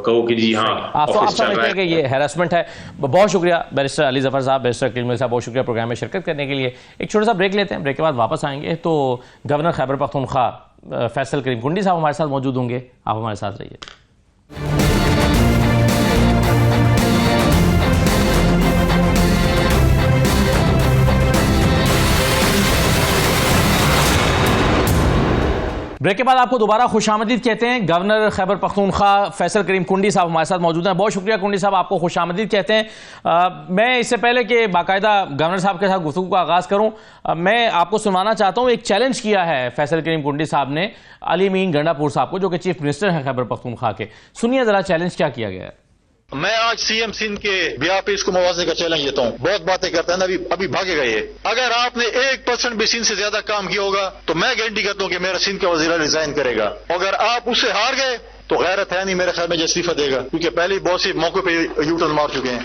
کہو کہ جی ہاں آفس چل رہا ہے. کہ یہ ہیراسمنٹ ہے. بہت شکریہ بیرسٹر علی ظفر صاحب, بیرسٹر عقیل میر صاحب, بہت شکریہ پروگرام میں شرکت کرنے کے لیے. ایک چھوٹا سا بریک لیتے ہیں, بریک کے بعد واپس آئیں گے تو گورنر خیبر پختونخوا فیصل کریم کنڈی صاحب ہمارے ساتھ موجود ہوں گے. آپ ہمارے ساتھ رہیے. بریک کے بعد آپ کو دوبارہ خوش آمدید کہتے ہیں. گورنر خیبر پختونخوا فیصل کریم کنڈی صاحب ہمارے ساتھ موجود ہیں. بہت شکریہ کنڈی صاحب, آپ کو خوش آمدید کہتے ہیں. میں اس سے پہلے کہ باقاعدہ گورنر صاحب کے ساتھ گفتگو کا آغاز کروں, میں آپ کو سنوانا چاہتا ہوں ایک چیلنج کیا ہے فیصل کریم کنڈی صاحب نے علی امین گنڈا پور صاحب کو, جو کہ چیف منسٹر ہیں خیبر پختونخوا کے. سنیے ذرا چیلنج کیا کیا گیا ہے. میں آج سی ایم سندھ کے بیاہ پہ اس کو موازنے کا چیلنج دیتا ہوں. بہت باتیں کرتے ہیں, ابھی بھاگے گئے. اگر آپ نے 1% بھی سندھ سے زیادہ کام کیا ہوگا تو میں گارنٹی کرتا ہوں کہ میرا سندھ کا وزیر ریزائن کرے گا. اگر آپ اس سے ہار گئے تو غیرت ہے نہیں میرے خیال میں جو استعفیٰ دے گا, کیونکہ پہلے ہی بہت سی موقع پہ یو ٹرن مار چکے ہیں.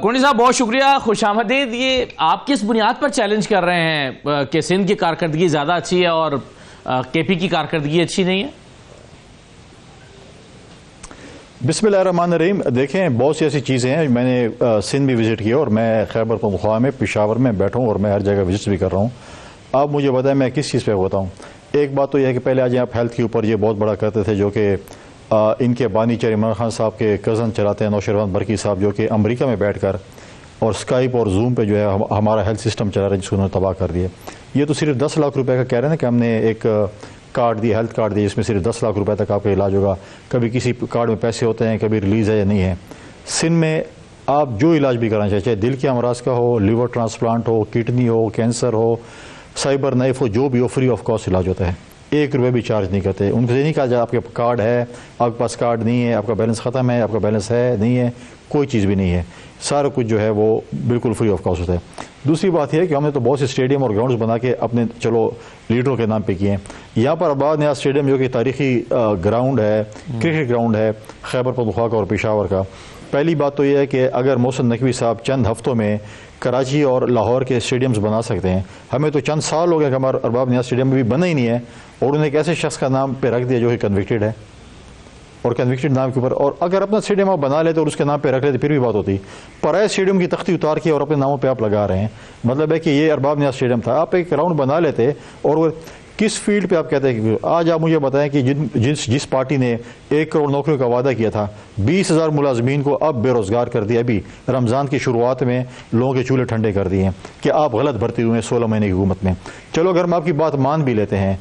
کنڈی صاحب بہت شکریہ, خوش آمدید. یہ آپ کس بنیاد پر چیلنج کر رہے ہیں کہ سندھ کی کارکردگی زیادہ اچھی ہے اور کے پی کی کارکردگی اچھی نہیں ہے؟ بسم اللہ الرحمن الرحیم. دیکھیں بہت سی ایسی چیزیں ہیں, میں نے سندھ بھی وزٹ کیا اور میں خیبر پختونخوا میں پشاور میں بیٹھا ہوں اور میں ہر جگہ وزٹ بھی کر رہا ہوں. آپ مجھے بتائیں میں کس چیز پہ بتاؤں. ایک بات تو یہ ہے کہ پہلے آج آپ ہیلتھ کے اوپر یہ بہت بڑا کرتے تھے, جو کہ ان کے بانی چیر عمران خان صاحب کے کزن چلاتے ہیں نوشیروان برکی صاحب, جو کہ امریکہ میں بیٹھ کر اور اسکائپ اور زوم پہ جو ہے ہمارا ہیلتھ سسٹم چلا رہا ہے, جس کو انہوں نے تباہ کر دیا. یہ تو صرف 10 لاکھ روپے کا کہہ رہے ہیں کہ ہم نے ایک کارڈ دی, ہیلتھ کارڈ دی, جس میں صرف 10 لاکھ روپے تک آپ کا علاج ہوگا. کبھی کسی کارڈ میں پیسے ہوتے ہیں, کبھی ریلیز ہے یا نہیں ہے. سندھ میں آپ جو علاج بھی کرانا چاہے دل کے امراض کا ہو, لیور ٹرانسپلانٹ ہو, کڈنی ہو, کینسر ہو, سائبر نائف ہو, جو بھی ہو, فری آف کاسٹ علاج ہوتا ہے. 1 روپے بھی چارج نہیں کرتے. ان سے نہیں کہا جائے آپ کے کارڈ ہے, آپ کے پاس کارڈ نہیں ہے, آپ کا بیلنس ختم ہے, آپ کا بیلنس ہے نہیں ہے, کوئی چیز بھی نہیں ہے. سارا کچھ جو ہے وہ بالکل فری آف کاسٹ ہوتا ہے. دوسری بات یہ ہے کہ ہم نے تو بہت سے اسٹیڈیم اور گراؤنڈز بنا کے اپنے چلو لیڈروں کے نام پہ کیے ہیں. یہاں پر آباد نیا اسٹیڈیم جو کہ تاریخی گراؤنڈ ہے، کرکٹ گراؤنڈ ہے خیبر پختونخوا کا اور پشاور کا. پہلی بات تو یہ ہے کہ اگر محسن نقوی صاحب چند ہفتوں میں کراچی اور لاہور کے اسٹیڈیمز بنا سکتے ہیں، ہمیں تو چند سال ہو گئے کہ ہمارا ارباب نیاز اسٹیڈیم بھی بنا ہی نہیں ہے، اور انہیں ایک ایسے شخص کا نام پہ رکھ دیا جو کہ کنوکٹڈ ہے، اور کنوکٹڈ نام کے اوپر. اور اگر اپنا اسٹیڈیم آپ بنا لیتے اور اس کے نام پہ رکھ لیتے پھر بھی بات ہوتی. پرائے اسٹیڈیم کی تختی اتار کے اور اپنے ناموں پہ آپ لگا رہے ہیں. مطلب ہے کہ یہ ارباب نیاز اسٹیڈیم تھا، آپ ایک گراؤنڈ بنا لیتے. اور کس فیلڈ پہ آپ کہتے ہیں کہ آج آپ مجھے بتائیں کہ جس پارٹی نے 1 کروڑ نوکریوں کا وعدہ کیا تھا، 20,000 ملازمین کو اب بے روزگار کر دیا. ابھی رمضان کی شروعات میں لوگوں کے چولہے ٹھنڈے کر دیے کہ آپ غلط بھرتی ہوئے ہیں 16 مہینے کی حکومت میں. چلو اگر ہم آپ کی بات مان بھی لیتے ہیں،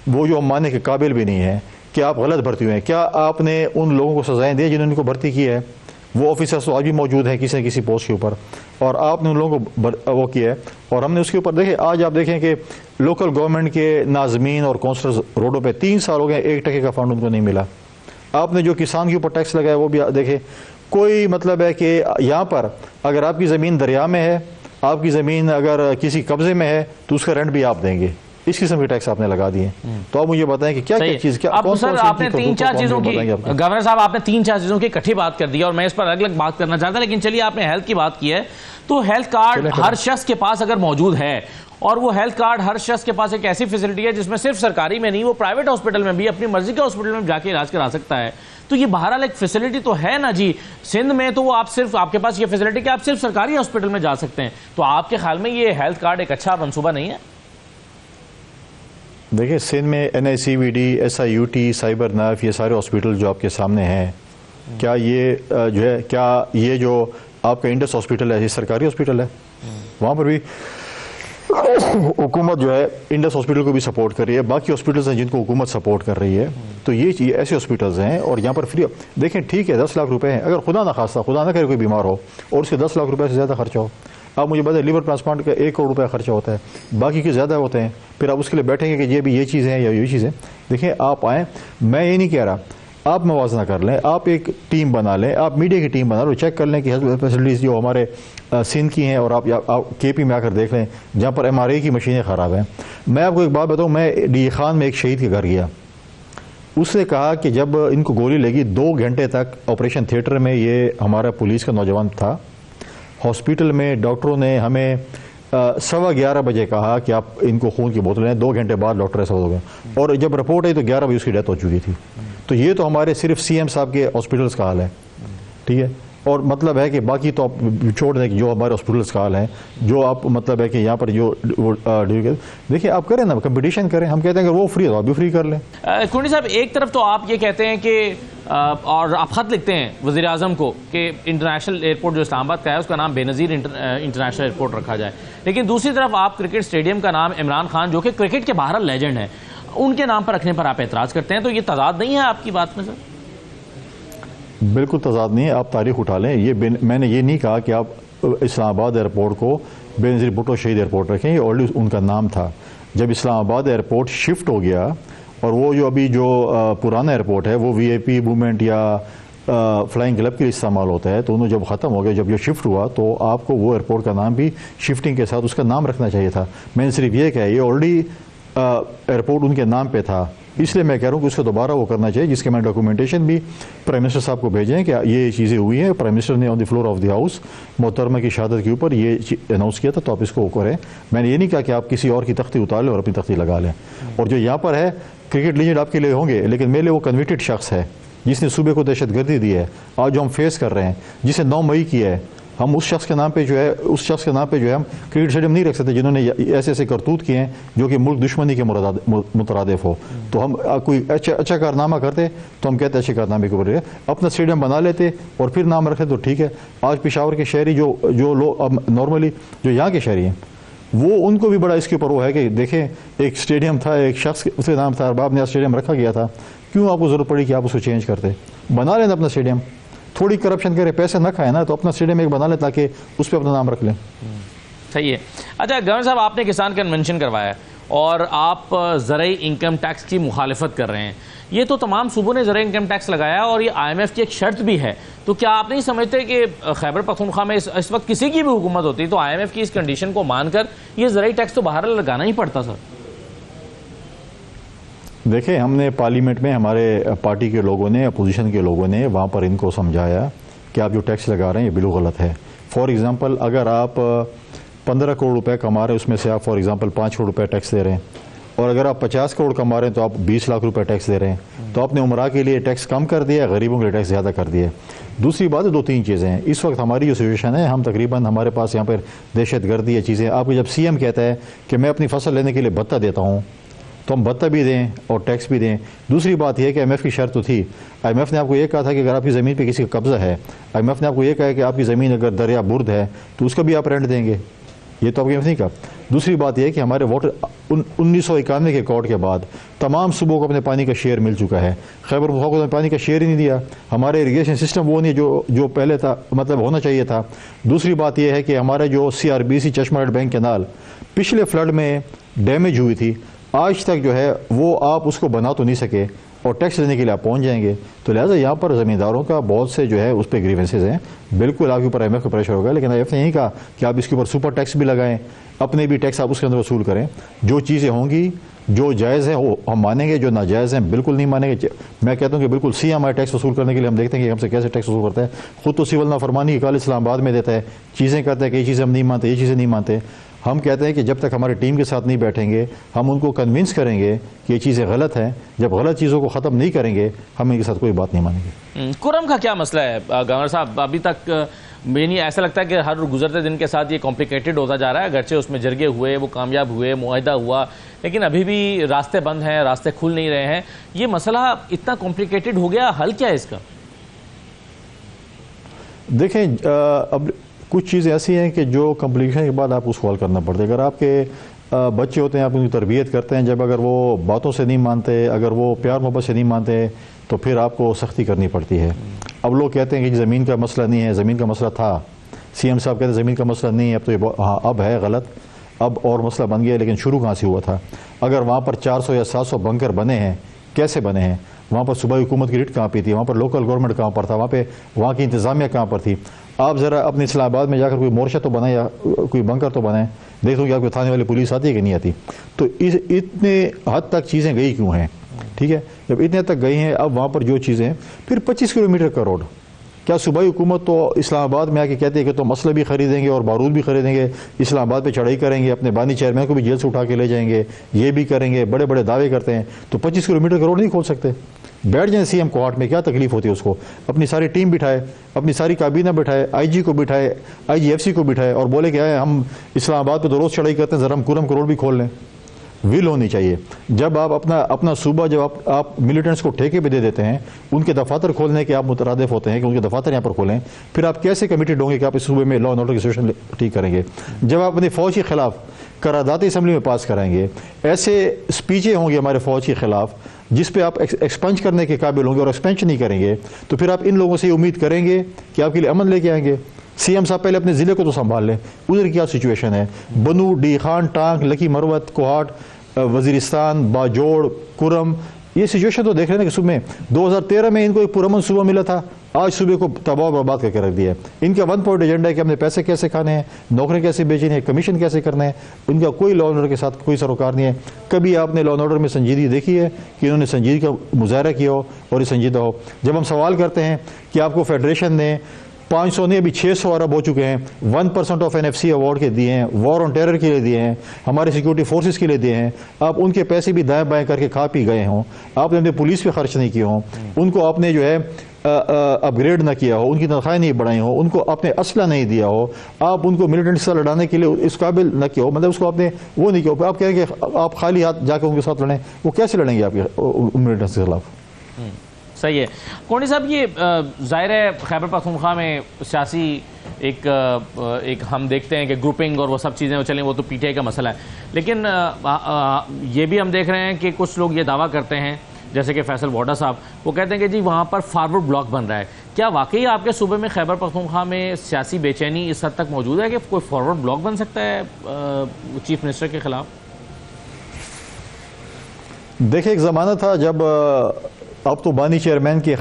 وہ جو ہم ماننے کے قابل بھی نہیں ہے کہ آپ غلط بھرتی ہوئے ہیں، کیا آپ نے ان لوگوں کو سزائیں دی جنہوں نے ان کو بھرتی کی ہے؟ وہ آفیسرس تو آج بھی موجود ہیں کسی نہ کسی پوسٹ کے اوپر، اور آپ نے ان لوگوں کو وہ کیا ہے. اور ہم نے اس کے اوپر دیکھیں، آج آپ دیکھیں کہ لوکل گورنمنٹ کے ناظمین اور کونسلرز روڈوں پہ 3 سال ہو گئے 1 ٹکے کا فنڈ ان کو نہیں ملا. آپ نے جو کسان کے اوپر ٹیکس لگایا وہ بھی دیکھیں. کوئی مطلب ہے کہ یہاں پر اگر آپ کی زمین دریا میں ہے، آپ کی زمین اگر کسی قبضے میں ہے تو اس کا رینٹ بھی آپ دیں گے. اس قسم کے ٹیکس آپ نے لگا دیے. تو آپ مجھے بتائیں کہ کیا کیا چیز کیا سر آپ نے 3-4 چیزوں کی، گورنر صاحب آپ نے 3-4 چیزوں کی اکٹھی بات کر دی اور میں اس پر الگ الگ بات کرنا چاہتا. لیکن چلیے آپ نے ہیلتھ کی بات کی ہے تو ہیلتھ کارڈ ہر شخص کے پاس اگر موجود ہے، اور وہ ہیلتھ کارڈ ہر شخص کے پاس ایک ایسی فیسلٹی ہے جس میں صرف سرکاری میں نہیں، وہ پرائیویٹ ہاسپٹل میں بھی اپنی مرضی کے ہاسپٹل میں جا کے علاج کرا سکتا ہے. تو یہ بہرحال ایک فیسلٹی تو ہے نا جی. سندھ میں تو وہ آپ کے پاس یہ فیسلٹی کہ آپ صرف سرکاری ہاسپٹل میں جا سکتے ہیں. تو آپ کے خیال میں یہ ہیلتھ کارڈ ایک اچھا منصوبہ نہیں ہے؟ دیکھیں سندھ میں NICVD، SIUT، سائبر نائف، یہ سارے ہاسپٹل جو آپ کے سامنے ہیں، کیا یہ جو ہے، کیا یہ جو آپ کا انڈس ہاسپٹل ہے یہ سرکاری ہاسپٹل ہے؟ وہاں پر بھی حکومت جو ہے انڈس ہاسپٹل کو بھی سپورٹ کر رہی ہے. باقی ہاسپٹلز ہیں جن کو حکومت سپورٹ کر رہی ہے. تو یہ ایسے ہاسپٹلز ہیں اور یہاں پر فری. دیکھیں ٹھیک ہے 10 لاکھ روپے ہیں، اگر خدا نہ خواستہ خدا نہ کرے کوئی بیمار ہو اور اس کے 10 لاکھ روپے سے زیادہ خرچہ ہو، آپ مجھے بتائیں لیور ٹرانسپلانٹ کا 1 کروڑ روپے خرچہ ہوتا ہے، باقی کے زیادہ ہوتے ہیں. پھر آپ اس کے لیے بیٹھیں گے کہ یہ بھی یہ چیز ہے یا یہ چیز ہے. دیکھیں آپ آئیں، میں یہ نہیں کہہ رہا، آپ موازنہ کر لیں، آپ ایک ٹیم بنا لیں، آپ میڈیا کی ٹیم بنا لو، چیک کر لیں کہ ہیلتھ فیسلٹیز جو ہمارے سندھ کی ہیں، اور آپ KP میں آ کر دیکھ لیں جہاں پر MRA کی مشینیں خراب ہیں. میں آپ کو ایک بات بتاؤں، میں DA خان میں ایک شہید کے گھر گیا. اس نے کہا کہ جب ان کو گولی لگی 2 گھنٹے تک آپریشن تھیٹر میں، یہ ہمارا پولیس کا نوجوان تھا، ہاسپٹل میں ڈاکٹروں نے ہمیں 11:15 بجے کہا کہ آپ ان کو خون کی بوتل لیں. 2 گھنٹے بعد ڈاکٹر ایسا ہو گیا، اور جب رپورٹ آئی تو 11 بجے اس کی ڈیتھ ہو چکی تھی. تو یہ تو ہمارے صرف CM صاحب کے ہاسپٹلس کا حال ہے، ٹھیک ہے. اور مطلب ہے کہ باقی تو آپ چھوڑ دیں کہ جو ہمارے ہاسپٹلس کا حال ہے، جو آپ مطلب ہے کہ یہاں پر جو دیکھیں آپ کریں نا، کمپٹیشن کریں. ہم کہتے ہیں کہ وہ فری ہے تو آپ بھی فری کر لیں. کونی صاحب ایک طرف تو آپ یہ کہتے ہیں کہ اور آپ خط لکھتے ہیں وزیر اعظم کو کہ انٹرنیشنل ایئرپورٹ جو اسلام آباد کا ہے اس کا نام بے نظیر انٹرنیشنل ایئرپورٹ رکھا جائے، لیکن دوسری طرف آپ کرکٹ اسٹیڈیم کا نام عمران خان جو کہ کرکٹ کے بہرحال لیجنڈ ہیں ان کے نام پر رکھنے پر آپ اعتراض کرتے ہیں. تو یہ تضاد نہیں ہے آپ کی بات میں سر؟ بالکل تضاد نہیں ہے. آپ تاریخ اٹھا لیں. یہ میں نے یہ نہیں کہا کہ آپ اسلام آباد ایئرپورٹ کو بے نظیر بھٹو شہید ایئرپورٹ رکھیں. یہ آلریڈی ان کا نام تھا. جب اسلام آباد ایئرپورٹ شفٹ ہو گیا اور وہ جو ابھی جو پرانا ایئرپورٹ ہے وہ VIP موومنٹ یا فلائنگ کلب کے لیے استعمال ہوتا ہے، تو انہوں جب ختم ہو گیا، جب یہ شفٹ ہوا تو آپ کو وہ ایئرپورٹ کا نام بھی شفٹنگ کے ساتھ اس کا نام رکھنا چاہیے تھا. میں نے صرف یہ کہا یہ آلریڈی ایئرپورٹ ان کے نام پہ تھا، اس لیے میں کہہ رہا ہوں کہ اس کو دوبارہ وہ کرنا چاہیے، جس کے میں ڈاکومنٹیشن بھی پرائم منسٹر صاحب کو بھیجیں کہ یہ چیزیں ہوئی ہیں. پرائم منسٹر نے آن دی فلور آف دی ہاؤس محترمہ کی شہادت کے اوپر یہ اناؤنس کیا تھا، تو آپ اس کو کریں. میں نے یہ نہیں کہا کہ آپ کسی اور کی تختی اتار لیں اور اپنی تختی لگا لیں. اور جو یہاں پر ہے کرکٹ لیجنڈ آپ کے لیے ہوں گے، لیکن میرے لیے وہ کنوکٹڈ شخص ہے جس نے صوبے کو دہشت گردی دی ہے. آج جو ہم فیس کر رہے ہیں، جسے 9 مئی کی ہے، ہم اس شخص کے نام پہ جو ہے ہم کرکٹ اسٹیڈیم نہیں رکھ سکتے جنہوں نے ایسے ایسے کرتوت کیے ہیں جو کہ ملک دشمنی کے مترادف ہو. تو ہم کوئی اچھا کارنامہ کرتے تو ہم کہتے اچھے کارنامے کے اوپر اپنا اسٹیڈیم بنا لیتے اور پھر نام رکھتے تو ٹھیک ہے. آج پشاور کے شہری جو لوگ نارملی جو یہاں کے شہری ہیں، وہ ان کو بھی بڑا اس کے اوپر وہ ہے کہ دیکھیں ایک اسٹیڈیم تھا، ایک شخص اس کا نام تھا ارباب نیاز اسٹیڈیم رکھا گیا تھا، کیوں آپ کو ضرورت پڑی کہ آپ اس کو چینج کرتے؟ بنا لینا اپنا اسٹیڈیم. تھوڑی کرپشن کرے، پیسے نہ کھائے نا، تو اپنا اسٹیڈیم ایک بنا لیں تاکہ اس پہ اپنا نام رکھ لیں. صحیح ہے. اچھا گورنر صاحب، آپ نے کسان کنونشن کروایا اور آپ زرعی انکم ٹیکس کی مخالفت کر رہے ہیں. یہ تو تمام صوبوں نے زرعی انکم ٹیکس لگایا اور یہ آئی ایم ایف کی ایک شرط بھی ہے. تو کیا آپ نہیں سمجھتے کہ خیبر پختونخوا میں اس وقت کسی کی بھی حکومت ہوتی تو آئی ایم ایف کی اس کنڈیشن کو مان کر یہ زرعی ٹیکس تو باہر لگانا ہی پڑتا سر؟ دیکھیں ہم نے پارلیمنٹ میں ہمارے پارٹی کے لوگوں نے اپوزیشن کے لوگوں نے وہاں پر ان کو سمجھایا کہ آپ جو ٹیکس لگا رہے ہیں یہ بالکل غلط ہے. فار ایگزامپل اگر آپ 15 کروڑ روپے کما رہے ہیں اس میں سے آپ فار ایگزامپل 5 کروڑ روپے ٹیکس دے رہے ہیں اور اگر آپ 50 کروڑ کما رہے ہیں تو آپ 20 لاکھ روپے ٹیکس دے رہے ہیں تو آپ نے عمرہ کے لیے ٹیکس کم کر دیا ہے, غریبوں کے لیے ٹیکس زیادہ کر دیا ہے. دوسری بات ہے 2-3 چیزیں ہیں. اس وقت ہماری جو سچویشن ہے ہم تقریباً ہمارے پاس یہاں پر دہشت گردی یہ چیزیں آپ کو جب سی ایم کہتا ہے کہ میں اپنی فصل لینے کے لیے بھتہ دیتا ہوں تو ہم بھتہ بھی دیں اور ٹیکس بھی دیں. دوسری بات یہ ہے کہ آئی ایم ایف کی شرط تو تھی, آئی ایم ایف نے آپ کو یہ کہا تھا کہ اگر آپ کی زمین پہ کسی کا قبضہ ہے, آئی ایم ایف نے آپ کو یہ کہا ہے کہ آپ کی زمین اگر دریا برد ہے تو اس کا بھی آپ رینٹ دیں گے. یہ تو آپ نے نہیں کہا. دوسری بات یہ ہے کہ ہمارے واٹر 1991 کے ایکٹ کے بعد تمام صوبوں کو اپنے پانی کا شیئر مل چکا ہے. خیبر پختونخوا کو پانی کا شیئر ہی نہیں دیا. ہمارے اریگیشن سسٹم وہ نہیں جو پہلے تھا, مطلب ہونا چاہیے تھا. دوسری بات یہ ہے کہ ہمارے جو CRBC چشمہ ہیڈ بینک کینال پچھلے فلڈ میں ڈیمیج ہوئی تھی, آج تک جو ہے وہ آپ اس کو بنا تو نہیں سکے اور ٹیکس لینے کے لیے آپ پہنچ جائیں گے. تو لہٰذا یہاں پر زمینداروں کا بہت سے جو ہے اس پہ گریونسز ہیں. بالکل آپ کے اوپر آئی ایم ایف کا پریشر ہوگا, لیکن آئی ایم ایف نے یہی کہا کہ آپ اس کے اوپر سپر ٹیکس بھی لگائیں, اپنے بھی ٹیکس آپ اس کے اندر وصول کریں. جو چیزیں ہوں گی جو جائز ہیں وہ ہم مانیں گے, جو ناجائز ہیں بالکل نہیں مانیں گے. میں کہتا ہوں کہ بالکل سی ایم آئی ٹیکس وصول کرنے کے لیے ہم دیکھتے ہیں کہ ہم سے کیسے ٹیکس وصول کرتا ہے. خود تو سول نافرمانی کی کال اسلام آباد میں دیتا ہے, چیزیں کرتا ہے کہ یہ چیزیں ہم نہیں مانتے, یہ چیزیں نہیں مانتے. ہم کہتے ہیں کہ جب تک ہماری ٹیم کے ساتھ نہیں بیٹھیں گے ہم ان کو کنونس کریں گے کہ یہ چیزیں غلط ہیں. جب غلط چیزوں کو ختم نہیں کریں گے ہم ان کے ساتھ کوئی بات نہیں مانیں گے. کرم کا کیا مسئلہ ہے گورنر صاحب؟ ابھی تک میں ایسا لگتا ہے کہ ہر گزرتے دن کے ساتھ یہ کمپلیکیٹڈ ہوتا جا رہا ہے. اگرچہ اس میں جرگے ہوئے, وہ کامیاب ہوئے, معاہدہ ہوا, لیکن ابھی بھی راستے بند ہیں, راستے کھل نہیں رہے ہیں. یہ مسئلہ اتنا کمپلیکیٹڈ ہو گیا, حل کیا ہے اس کا؟ دیکھیں اب کچھ چیزیں ایسی ہیں کہ جو کمپلیکیشن کے بعد آپ کو سوال کرنا پڑتا ہے. اگر آپ کے بچے ہوتے ہیں, آپ ان کی تربیت کرتے ہیں, جب اگر وہ باتوں سے نہیں مانتے, اگر وہ پیار محبت سے نہیں مانتے تو پھر آپ کو سختی کرنی پڑتی ہے. اب لوگ کہتے ہیں کہ زمین کا مسئلہ نہیں ہے, زمین کا مسئلہ تھا. سی ایم صاحب کہتے ہیں زمین کا مسئلہ نہیں ہے, اب تو یہ ہاں اب ہے غلط, اب اور مسئلہ بن گیا, لیکن شروع کہاں سے ہوا تھا؟ اگر وہاں پر 400 یا 700 بنکر بنے ہیں, کیسے بنے ہیں؟ وہاں پر صوبائی حکومت کی ریٹ کہاں پہ تھی؟ وہاں پر لوکل گورنمنٹ کہاں پر تھا؟ وہاں کی انتظامیہ کہاں پر تھی؟ آپ ذرا اپنے اسلام آباد میں جا کر کوئی مورچہ تو بنائیں یا کوئی بنکر تو بنائیں, دیکھ لوں کہ آپ کو تھانے والی پولیس آتی ہے کہ نہیں آتی. تو اتنے حد تک چیزیں گئی کیوں ہیں؟ ٹھیک ہے, جب اتنے حد تک گئی ہیں اب وہاں پر جو چیزیں ہیں, پھر 25 کلومیٹر کا روڈ, کیا صوبائی حکومت تو اسلام آباد میں آ کے کہتے ہیں کہ تو مسئلہ بھی خریدیں گے اور بارود بھی خریدیں گے, اسلام آباد پہ چڑھائی کریں گے, اپنے بانی چیئرمین کو بھی جیل سے اٹھا کے لے جائیں گے, یہ بھی کریں گے, بڑے بڑے دعوے کرتے ہیں, تو 25 کلومیٹر کا روڈ نہیں کھول سکتے؟ بیٹھ جائیں سی ایم کوہاٹ میں, کیا تکلیف ہوتی ہے اس کو؟ اپنی ساری ٹیم بٹھائے, اپنی ساری کابینہ بٹھائے, آئی جی کو بٹھائے, IGFC کو بٹھائے اور بولے کہ ہم اسلام آباد پہ تو روز چڑھائی کرتے ہیں, ذرا ہم کرم کروڑ بھی کھول لیں. ول ہونی چاہیے. جب آپ اپنا صوبہ, جب آپ ملیٹنٹس کو ٹھیکے پہ دے دیتے ہیں, ان کے دفاتر کھولنے کے آپ مترادف ہوتے ہیں کہ ان کے دفاتر یہاں پر کھولیں, پھر آپ کیسے کمیٹڈ ہوں گے کہ آپ اس صوبے میں لا اینڈ آرڈر کی سچویشن ٹھیک کریں گے؟ جب آپ اپنی فوج کے خلاف قرارداد اسمبلی میں پاس کرائیں گے, ایسے اسپیچیں ہوں گی ہمارے فوج کے خلاف جس پہ آپ ایکسپنج کرنے کے قابل ہوں گے اور ایکسپینشن نہیں کریں گے, تو پھر آپ ان لوگوں سے یہ امید کریں گے کہ آپ کے لیے امن لے کے آئیں گے؟ سی ایم صاحب پہلے اپنے ضلع کو تو سنبھال لیں, ادھر کیا سچویشن ہے. بنو, ڈی خان, ٹانک, لکی مروت, کوہاٹ, وزیرستان, باجوڑ, کرم, یہ سچویشن تو دیکھ رہے ہیں کہ صوبے 2013 میں ان کو ایک پرامن صوبہ ملا تھا, آج صوبے کو تباہ و برباد کر کے رکھ دیا ہے. ان کا 1 پوائنٹ ایجنڈا ہے کہ ہم نے پیسے کیسے کھانے ہیں, نوکری کیسے بیچنی ہے, کمیشن کیسے کرنے ہیں. ان کا کوئی لا اینڈ آرڈر کے ساتھ کوئی سروکار نہیں ہے. کبھی آپ نے لا اینڈ آرڈر میں سنجیدگی دیکھی ہے کہ انہوں نے سنجیدگی کا مظاہرہ کیا ہو اور یہ سنجیدہ ہو؟ جب ہم سوال کرتے ہیں کہ آپ کو فیڈریشن نے 500 نہیں ابھی 600 ارب ہو چکے ہیں, 1% آف NFC ایوارڈ کے دیے ہیں, وار آن ٹیرر کے لیے دیے ہیں, ہمارے سیکورٹی فورسز کے لیے دیے ہیں, آپ ان کے پیسے بھی دائیں بائیں کر کے کھا پی گئے ہوں, آپ نے اپنے پولیس پہ خرچ نہیں کیے ہوں, ان کو آپ نے جو ہے اپ گریڈ نہ کیا ہو, ان کی تنخواہیں نہیں بڑھائی ہوں, ان کو آپ نے اسلحہ نہیں دیا ہو, آپ ان کو ملیٹنٹ سے لڑانے کے لیے اس قابل نہ کیا ہو, مطلب اس کو آپ نے وہ نہیں کیا ہو. آپ کہیں کہ آپ خالی ہاتھ جا کے ان کے ساتھ لڑیں, وہ کیسے لڑیں گے آپ کے ملیٹنٹس کے خلاف؟ صحیح ہے. کونی صاحب, یہ ظاہر ہے خیبر پختونخوا میں سیاسی ایک ہم دیکھتے ہیں کہ گروپنگ اور وہ سب چیزیں وہ چلیں, وہ تو PTI کا مسئلہ ہے, لیکن یہ بھی ہم دیکھ رہے ہیں کہ کچھ لوگ یہ دعویٰ کرتے ہیں, جیسے کہ فیصل ووڈا صاحب, وہ کہتے ہیں کہ جی وہاں پر فارورڈ بلاک بن رہا ہے. کیا واقعی آپ کے صوبے میں خیبر پختونخوا میں سیاسی بے چینی اس حد تک موجود ہے کہ کوئی فارورڈ بلاک بن سکتا ہے چیف منسٹر کے خلاف؟ دیکھیں, ایک زمانہ تھا جب اب تو بانی چیئرمین کے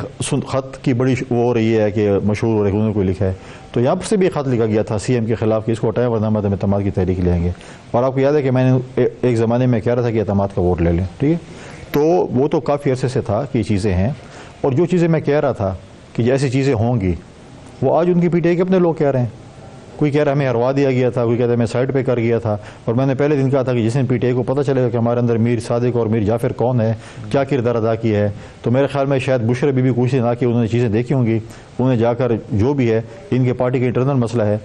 خط کی بڑی وہ ہو رہی ہے کہ مشہور ہو رہی ہے، انہوں نے کوئی لکھا ہے، تو یہاں پر سے بھی خط لکھا گیا تھا سی ایم کے خلاف کہ اس کو ہٹائیں ورنہ ہم عدم اعتماد کی تحریک لیں گے. اور آپ کو یاد ہے کہ میں نے ایک زمانے میں کہہ رہا تھا کہ اعتماد کا ووٹ لے لیں، ٹھیک ہے. تو وہ تو کافی عرصے سے تھا کہ یہ چیزیں ہیں، اور جو چیزیں میں کہہ رہا تھا کہ ایسی چیزیں ہوں گی وہ آج ان کی پی ٹی آئی کے اپنے لوگ کہہ رہے ہیں. کوئی کہہ رہا ہے ہمیں ہروا دیا گیا تھا، کوئی کہتا ہے میں سائٹ پہ کر گیا تھا. اور میں نے پہلے دن کہا تھا کہ جس دن پی ٹی آئی کو پتہ چلے گا کہ ہمارے اندر میر صادق اور میر جعفر کون ہے، کیا کردار ادا کیا ہے، تو میرے خیال میں شاید بشرا بی بی کچھ دن آ کے انہوں نے چیزیں دیکھی ہوں گی، انہیں جا کر جو بھی ہے ان کے پارٹی کا انٹرنل مسئلہ ہے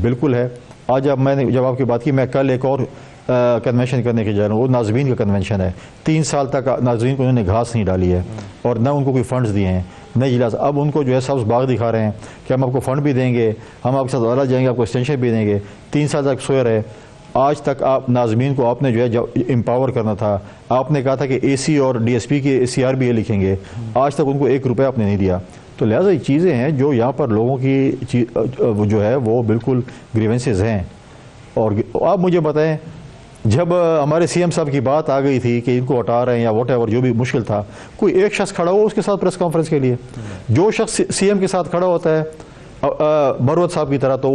بالکل ہے. آج اب میں نے جب آپ کی بات کی، میں کل ایک اور کنونشن کرنے کے جا رہا ہوں، وہ ناظمین کا کنونشن ہے. 3 سال تک ناظرین کو انہوں نے گھاس نہیں ڈالی ہے اور نہ ان کو کوئی فنڈز دیے ہیں، نہ اجلاس. اب ان کو جو ہے سبز باغ دکھا رہے ہیں کہ ہم آپ کو فنڈ بھی دیں گے، ہم آپ کے ساتھ عدالت جائیں گے، آپ کو ایکسٹینشن بھی دیں گے. 3 سال تک سوئے رہے. آج تک آپ ناظمین کو آپ نے جو ہے امپاور کرنا تھا، آپ نے کہا تھا کہ اے سی اور ڈی ایس پی کے سی آر بھی لکھیں گے، آج تک ان کو 1 روپیہ آپ نے نہیں دیا. تو لہٰذا یہ چیزیں ہیں جو یہاں پر لوگوں کی جو ہے وہ بالکل گریونسز ہیں. اور آپ مجھے بتائیں، جب ہمارے سی ایم صاحب کی بات آ گئی تھی کہ ان کو ہٹا رہے ہیں یا واٹ ایور جو بھی مشکل تھا، کوئی ایک شخص کھڑا ہو اس کے ساتھ پریس کانفرنس کے لیے. جو شخص سی ایم کے ساتھ کھڑا ہوتا ہے مروت صاحب کی طرح، تو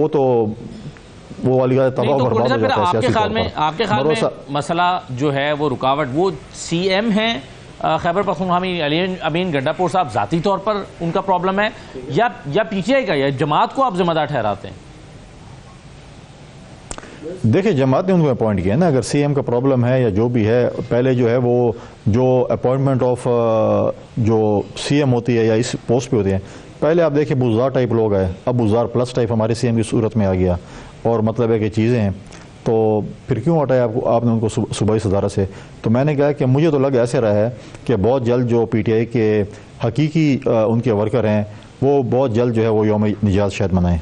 وہ والی تباہ و برباد ہو جاتا ہے سیاسی طور پر. آپ کے خیال میں مسئلہ جو ہے وہ رکاوٹ وہ سی ایم ہیں خیبر پختونخوا میں علی امین گڈا پور صاحب ذاتی طور پر ان کا پرابلم ہے، یا پی ٹی آئی کا، یا جماعت کو آپ ذمہ دار ٹھہراتے ہیں؟ دیکھیں جماعت نے ان کو اپوائنٹ کیا نا. اگر سی ایم کا پرابلم ہے یا جو بھی ہے، پہلے جو ہے وہ جو اپوائنٹمنٹ آف جو سی ایم ہوتی ہے یا اس پوسٹ پہ ہوتی ہے، پہلے آپ دیکھیں بزدار ٹائپ لوگ آئے، اب بزدار پلس ٹائپ ہمارے سی ایم کی صورت میں آ گیا. اور مطلب ہے کہ چیزیں ہیں، تو پھر کیوں ہٹایا آپ نے ان کو صوبائی صدارت سے؟ تو میں نے کہا کہ مجھے تو لگ ایسے رہا ہے کہ بہت جلد جو پی ٹی آئی کے حقیقی ان کے ورکر ہیں وہ بہت جلد جو ہے وہ یوم نجات شاید منائیں.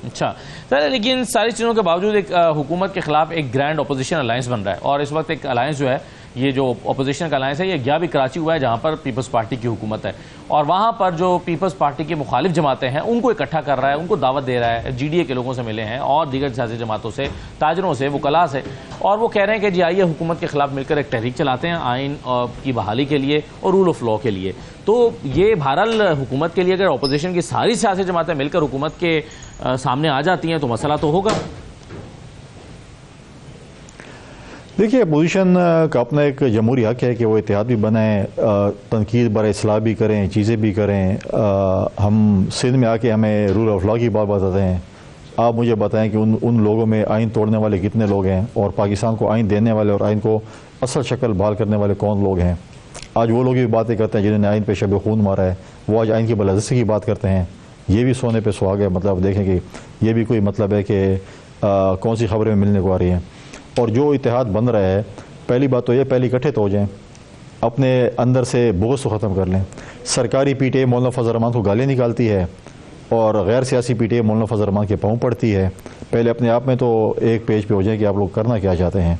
اچھا سر، لیکن ساری چیزوں کے باوجود ایک حکومت کے خلاف ایک گرینڈ اپوزیشن الائنس بن رہا ہے، اور اس وقت ایک الائنس جو ہے، یہ جو اپوزیشن کا الائنس ہے، یہ گیا بھی کراچی ہوا ہے جہاں پر پیپلز پارٹی کی حکومت ہے، اور وہاں پر جو پیپلز پارٹی کی مخالف جماعتیں ہیں ان کو اکٹھا کر رہا ہے، ان کو دعوت دے رہا ہے. جی ڈی اے کے لوگوں سے ملے ہیں اور دیگر سیاسی جماعتوں سے، تاجروں سے، وکلاء سے، اور وہ کہہ رہے ہیں کہ جی آئیے حکومت کے خلاف مل کر ایک تحریک چلاتے ہیں آئین کی بحالی کے لیے اور رول آف لاء کے لیے. تو یہ بہرحال حکومت کے لیے اگر اپوزیشن کی ساری سیاسی جماعتیں مل کر حکومت کے سامنے آ جاتی ہیں تو مسئلہ تو ہوگا. دیکھیے اپوزیشن کا اپنا ایک جمہوری حق ہے کہ وہ اتحاد بھی بنائیں، تنقید برائے اصلاح بھی کریں، چیزیں بھی کریں. ہم سندھ میں آ کے ہمیں رول آف لاء کی بات بتاتے ہیں. آپ مجھے بتائیں کہ ان لوگوں میں آئین توڑنے والے کتنے لوگ ہیں، اور پاکستان کو آئین دینے والے اور آئین کو اصل شکل بحال کرنے والے کون لوگ ہیں؟ آج وہ لوگ بھی باتیں کرتے ہیں جنہوں نے آئین پہ شب خون مارا ہے، وہ آج آئین کی بالادستی کی بات کرتے ہیں. یہ بھی سونے پہ سہاگ ہے. مطلب دیکھیں کہ یہ بھی کوئی مطلب ہے کہ کون سی خبریں ملنے کو آ رہی ہیں. اور جو اتحاد بن رہا ہے، پہلی بات تو یہ پہلے اکٹھے تو ہو جائیں، اپنے اندر سے بغض کو ختم کر لیں. سرکاری پی ٹی آئی مولانا فضل الرحمان کو گالیاں نکالتی ہے اور غیر سیاسی پی ٹی آئی مولانا فضل الرحمان کے پاؤں پڑتی ہے. پہلے اپنے آپ میں تو ایک پیج پہ ہو جائیں کہ آپ لوگ کرنا کیا چاہتے ہیں.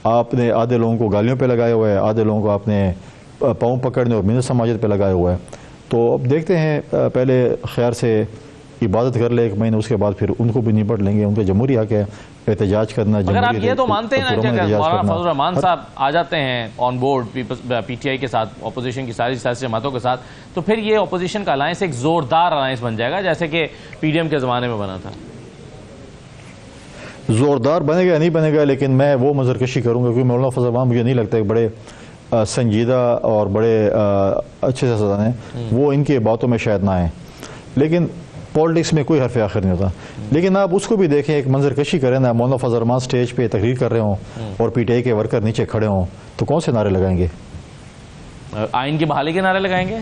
آپ نے آدھے لوگوں کو گالیوں پہ لگایا ہوا ہے، آدھے لوگوں کو آپ نے پاؤں پکڑنے اور منت سماجت پہ لگایا ہوا ہے. تو اب دیکھتے ہیں، پہلے خیر سے عبادت کر لے 1 مہینہ، اس کے بعد پھر ان کو بھی نپٹ لیں گے. ان کا جمہوری حق ہے احتجاج کرنا. اگر آپ یہ تو مانتے ہیں نا کہ مولانا فضل الرحمان صاحب آ جاتے ہیں on board P T I کے ساتھ، اپوزیشن کی ساری سیاسی جماعتوں کے ساتھ، تو پھر یہ اپوزیشن کا الائنس ایک زوردار الائنس بن جائے گا جیسے کہ پی ڈی ایم کے زمانے میں بنا تھا. زوردار بنے گا نہیں بنے گا، لیکن میں وہ منظر کشی کروں گا کیونکہ مولانا فضل الرحمان مجھے نہیں لگتا کہ بڑے سنجیدہ اور بڑے اچھے سیاستدان ہیں. وہ ان کی باتوں میں شاید نہ آئیں، لیکن پولیٹکس میں کوئی حرف آخر نہیں ہوتا. لیکن آپ اس کو بھی دیکھیں، ایک منظر کشی کریں نا، مولانا فضل الرحمان سٹیج پہ تقریر کر رہے ہوں اور پی ٹی آئی کے ورکر نیچے کھڑے ہوں، تو کون سے نعرے لگائیں گے؟ آئین کی بحالی کے نعرے لگائیں گے.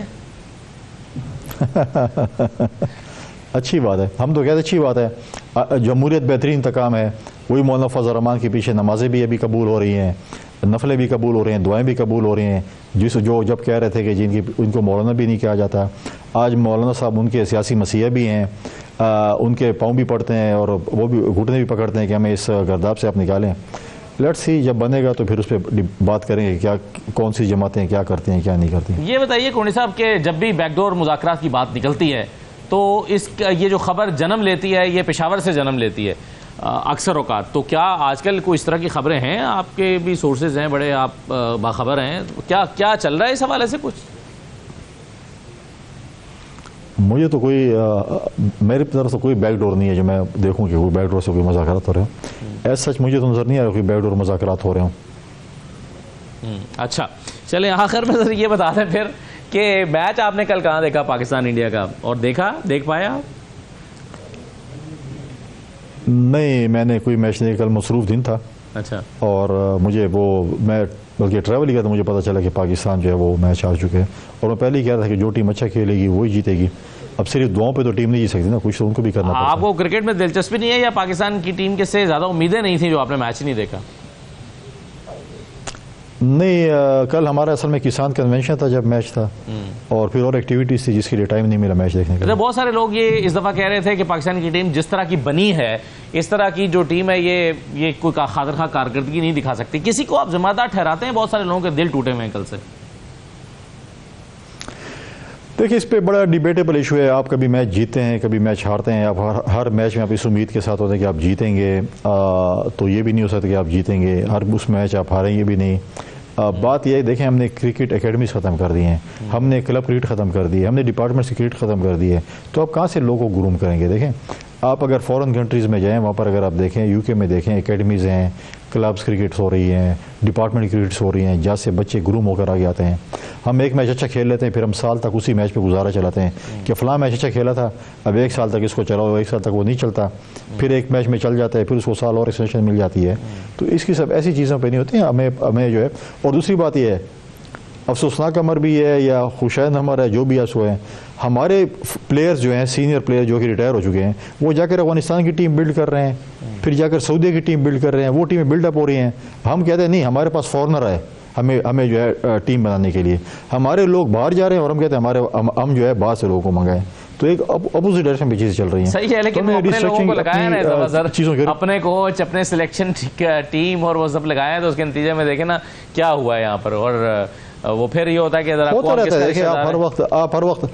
اچھی بات ہے، ہم تو کہتے ہیں اچھی بات ہے. جمہوریت بہترین انتقام ہے. وہی مولانا فضل الرحمان کے پیچھے نمازیں بھی ابھی قبول ہو رہی ہیں، نفلیں بھی قبول ہو رہی ہیں، دعائیں بھی قبول ہو رہی ہیں. جو جب کہہ رہے تھے کہ ان کو مولانا بھی نہیں کہا جاتا، آج مولانا صاحب ان کے سیاسی مسیح بھی ہیں، ان کے پاؤں بھی پڑتے ہیں اور وہ بھی گھٹنے بھی پکڑتے ہیں کہ ہمیں اس گرداب سے آپ نکالیں. لیٹس سی، جب بنے گا تو پھر اس پہ بات کریں گے کیا کون سی جماعتیں کیا کرتی ہیں کیا نہیں کرتی. یہ بتائیے کونی صاحب کہ جب بھی بیک ڈور مذاکرات کی بات نکلتی ہے تو یہ جو خبر جنم لیتی ہے یہ پشاور سے جنم لیتی ہے اکثر اوقات. تو کیا آج کل کوئی اس طرح کی خبریں ہیں؟ آپ کے بھی سورسز ہیں بڑے، آپ باخبر ہیں، کیا چل رہا ہے اس حوالے سے کچھ؟ مجھے تو کوئی میری طرف سے کوئی بیک ڈور نہیں ہے جو میں دیکھوں کہ کوئی بیک ڈور سے کوئی مذاکرات ہو رہے ہوں. ایز سچ مجھے تو نظر نہیں آ رہا کوئی بیک ڈور مذاکرات ہو رہے ہوں. اچھا چلیں آخر میں یہ بتا دیں پھر کہ میچ آپ نے کل کہاں دیکھا پاکستان انڈیا کا, اور دیکھ پایا آپ؟ نہیں, میں نے کوئی میچ نہیں, کل مصروف دن تھا. اچھا. اور مجھے میں بلکہ ٹریول کیا تو مجھے پتا چلا کہ پاکستان جو ہے وہ میچ ہار چکے ہیں, اور میں پہلے ہی کہہ رہا تھا کہ جو ٹیم اچھا کھیلے گی وہی جیتے گی. اب صرف دعاؤں پہ تو ٹیم نہیں جیت سکتی نا, کچھ تو ان کو بھی کرنا پڑتا ہے. آپ کو کرکٹ میں دلچسپی نہیں ہے یا پاکستان کی ٹیم کے سے زیادہ امیدیں نہیں تھیں جو آپ نے میچ نہیں دیکھا؟ نہیں, کل ہمارا اصل میں کسان کنونشن تھا جب میچ تھا, اور پھر اور ایکٹیویٹیز تھی جس کے لیے ٹائم نہیں ملا میچ دیکھنے کا. بہت سارے لوگ یہ اس دفعہ کہہ رہے تھے کہ پاکستان کی ٹیم جس طرح کی بنی ہے, اس طرح کی جو ٹیم ہے یہ کوئی خاطر خواہ کارکردگی نہیں دکھا سکتی. کسی کو آپ ذمہ دار ٹھہراتے ہیں؟ بہت سارے لوگوں کے دل ٹوٹے ہوئے ہیں کل سے. دیکھیں, اس پہ بڑا ڈیبیٹیبل ایشو ہے. آپ کبھی میچ جیتتے ہیں, کبھی میچ ہارتے ہیں. آپ ہر میچ میں آپ اس امید کے ساتھ ہوتے ہیں کہ آپ جیتیں گے, تو یہ بھی نہیں ہو سکتا کہ آپ جیتیں گے. ہر اس میچ آپ ہاریں گے بھی نہیں. بات یہ ہے, دیکھیں ہم نے کرکٹ اکیڈمیز ختم کر دی ہیں, ہم نے کلب کرکٹ ختم کر دی ہے, ہم نے ڈپارٹمنٹ سے کرکٹ ختم کر دی ہے. تو آپ کہاں سے لوگوں کو گروم کریں گے؟ دیکھیں آپ اگر فورن کنٹریز میں جائیں, وہاں پر اگر آپ دیکھیں یو کے میں دیکھیں اکیڈمیز ہیں, کلبز کرکٹس ہو رہی ہیں, ڈپارٹمنٹ کرکٹس ہو رہی ہیں, جہاں سے بچے گروم ہو کر آگے آتے ہیں. ہم ایک میچ اچھا کھیل لیتے ہیں, پھر ہم سال تک اسی میچ پہ گزارا چلاتے ہیں کہ فلاں میچ اچھا کھیلا تھا, اب ایک سال تک اس کو چلاؤ, ایک سال تک وہ نہیں چلتا, پھر ایک میچ میں چل جاتا ہے, پھر اس کو سال اور ایکسٹینشن مل جاتی ہے. تو اس کی سب ایسی چیزوں پہ نہیں ہوتی ہیں. ہمیں جو ہے, اور دوسری بات یہ ہے, افسوسناک امر بھی ہے یا خوشائند امر ہے, جو بھی ایسو ہے, ہمارے پلیئرز جو ہیں, سینئر پلیئر جو کہ ریٹائر ہو چکے ہیں, وہ جا کر افغانستان کی ٹیم بلڈ کر رہے ہیں, پھر جا کر سعودیہ کی ٹیم بلڈ کر رہے ہیں, وہ ٹیمیں بلڈ اپ ہو رہی ہیں. ہم کہتے ہیں نہیں, ہمارے پاس فارنر آئے ہمیں جو ہے ٹیم بنانے کے لیے, ہمارے لوگ باہر جا رہے ہیں, اور ہم کہتے ہیں ہم جو ہے باہر سے لوگوں کو منگائیں. تو ایک اپوزٹ ڈائریکشن پہ چیزیں چل رہی ہیں. صحیح ہے, لیکن اپنے لوگوں کو لگایا نا, اپنے کوچ, اپنے سلیکشن ٹیم اور وہ سب لگایا, تو اس کے نتیجے میں دیکھیں نا کیا ہوا ہے یہاں پر. اور وہ پھر یہ ہوتا ہے کہ ہوتا رہتا ہے. دیکھیں آپ ہر وقت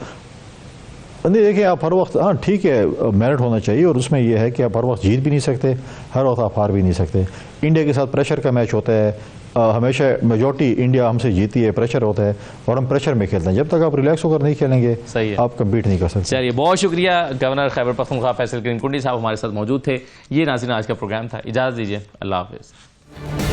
نہیں, دیکھیں آپ ہر وقت, ہاں ٹھیک ہے میرٹ ہونا چاہیے, اور اس میں یہ ہے کہ آپ ہر وقت جیت بھی نہیں سکتے, ہر وقت آپ ہار بھی نہیں سکتے. انڈیا کے ساتھ پریشر کا میچ ہوتا ہے, ہمیشہ میجورٹی انڈیا ہم سے جیتی ہے, پریشر ہوتا ہے, اور ہم پریشر میں کھیلتے ہیں. جب تک آپ ریلیکس ہو کر نہیں کھیلیں گے آپ کمپیٹ نہیں کر سکتے. چلیے, بہت شکریہ گورنر خیبر پختونخوا فیصل کریم کنڈی صاحب ہمارے ساتھ موجود تھے. یہ ناظرین آج کا پروگرام تھا, اجازت دیجیے, اللہ حافظ.